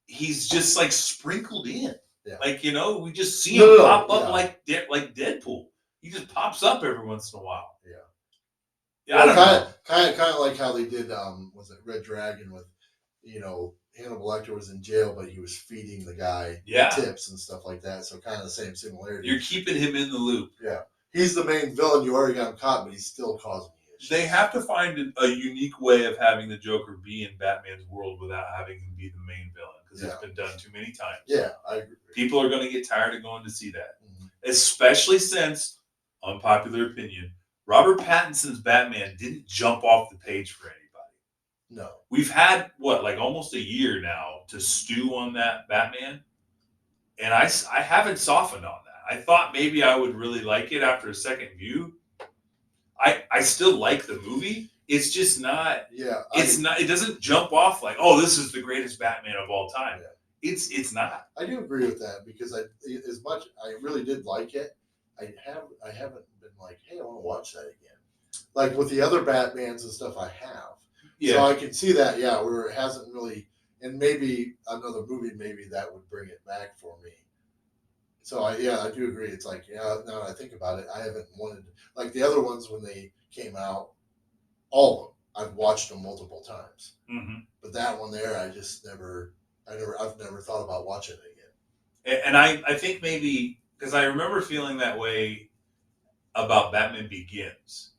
he's just like sprinkled in. Yeah. Like, we just see him pop up yeah. like Deadpool. He just pops up every once in a while. Yeah. Yeah, I don't know. Kind of like how they did was it Red Dragon with Hannibal Lecter was in jail, but he was feeding the guy tips and stuff like that. So kind of the same similarity. You're keeping him in the loop. Yeah. He's the main villain. You already got him caught, but he's still causing you issues. They have to find a unique way of having the Joker be in Batman's world without having him be the main villain because it's been done too many times. Yeah, I agree. People are going to get tired of going to see that, Mm-hmm. especially since, unpopular opinion, Robert Pattinson's Batman didn't jump off the page for anybody. No. We've had, almost a year now to stew on that Batman, and I haven't softened on that. I thought maybe I would really like it after a second view. I still like the movie. It's just not. Yeah. It doesn't jump off like, oh, this is the greatest Batman of all time. Yeah. It's not. I do agree with that because as much I really did like it, I haven't been like, hey, I want to watch that again. Like with the other Batmans and stuff, I have. Yeah. So I can see that, where it hasn't really, and maybe another movie, maybe that would bring it back for me. So I do agree. It's like, now that I think about it, I haven't wanted, like the other ones when they came out, all of them, I've watched them multiple times. Mm-hmm. But that one there, I've never thought about watching it again. And I think maybe because I remember feeling that way about Batman Begins,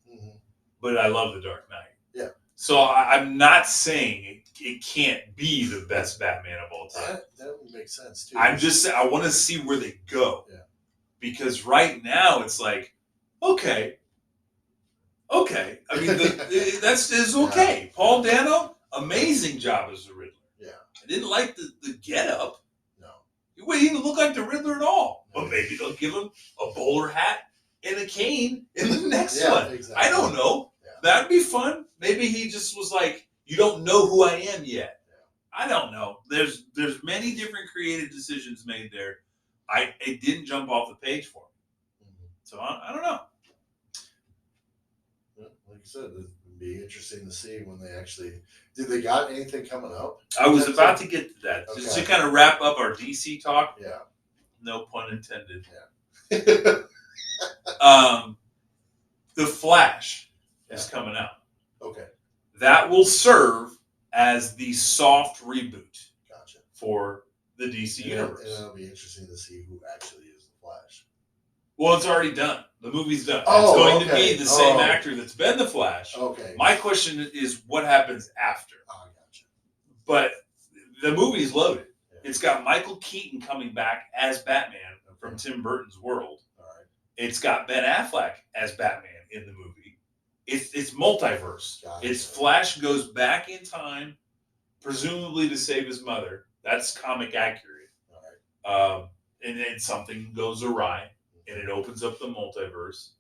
but I love The Dark Knight. Yeah. So I'm not saying it can't be the best Batman of all time. That would make sense too. I'm just saying I want to see where they go. Yeah. Because right now it's like, okay. I mean, that's okay. Yeah. Paul Dano, amazing job as the Riddler. Yeah. I didn't like the get-up. No. He didn't look like the Riddler at all. But maybe they'll give him a bowler hat and a cane in the next one. Exactly. I don't know. Yeah. That'd be fun. Maybe he just was like, you don't know who I am yet. Yeah. I don't know. There's many different creative decisions made there. It didn't jump off the page for me. Mm-hmm. So I don't know. Well, like you said, it'd be interesting to see when they actually. Did they got anything coming up? I was about to get to that. Just to kind of wrap up our DC talk. Yeah. No pun intended. Yeah. The Flash is coming out. Okay. That will serve as the soft reboot Gotcha. for the DC universe. And it'll be interesting to see who actually is the Flash. Well, it's already done. The movie's done. Oh, it's going to okay. be the same actor that's been the Flash. Okay. My question is what happens after? Oh, gotcha. But the movie's loaded. Yeah. It's got Michael Keaton coming back as Batman from Tim Burton's world. All right. It's got Ben Affleck as Batman in the movie. It's multiverse. Gotcha. It's Flash goes back in time, presumably to save his mother. That's comic accurate. All right. And then something goes awry, and it opens up the multiverse.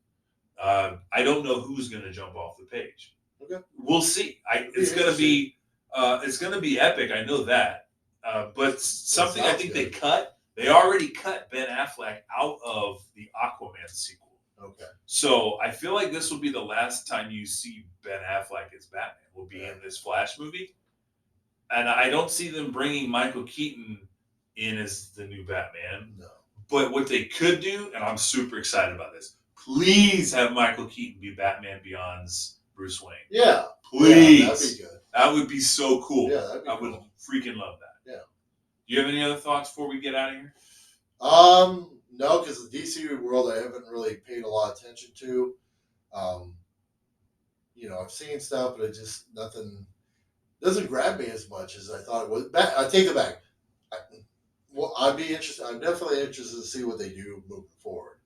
I don't know who's going to jump off the page. Okay. We'll see. It's going to be epic. I know that. But something I think good. they already cut Ben Affleck out of the Aquaman sequel. Okay. So I feel like this will be the last time you see Ben Affleck as Batman. Will be in this Flash movie, and I don't see them bringing Michael Keaton in as the new Batman. No. But what they could do, and I'm super excited about this, please have Michael Keaton be Batman Beyond's Bruce Wayne. Yeah. Please. Yeah, that'd be good. That would be so cool. Yeah, that'd be I would cool. freaking love that. Yeah. Do you have any other thoughts before we get out of here? No, because the DC world I haven't really paid a lot of attention to. I've seen stuff, but it just nothing doesn't grab me as much as I thought it would. I take it back. I'd be interested. I'm definitely interested to see what they do moving forward.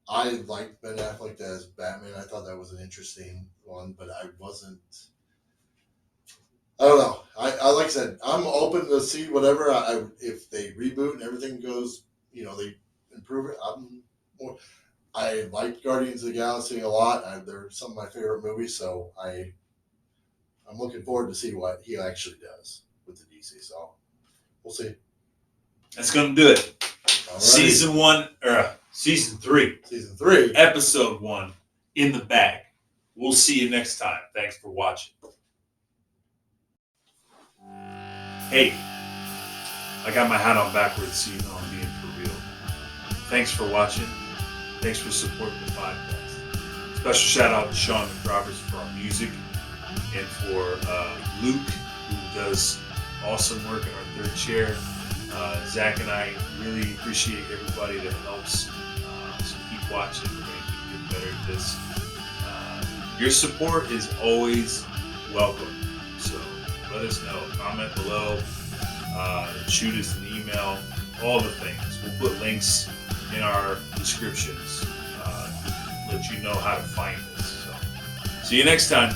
I liked Ben Affleck as Batman. I thought that was an interesting one, but I wasn't. I don't know. I like I said, I'm open to see whatever. If they reboot and everything goes, they improve it. I like Guardians of the Galaxy a lot. They're some of my favorite movies, so I'm looking forward to see what he actually does with the DC. So we'll see. That's going to do it. Alrighty. Season 3. Season 3. Episode 1 in the bag. We'll see you next time. Thanks for watching. Hey, I got my hat on backwards so you know I'm being for real. Thanks for watching. Thanks for supporting the podcast. Special shout out to Sean McRoberts for our music and for Luke, who does awesome work in our third chair. Zach and I really appreciate everybody that helps. So keep watching. We're going to keep getting better at this. Your support is always welcome. So let us know. Comment below. Shoot us an email. All the things. We'll put links in our descriptions. Let you know how to find us. So see you next time.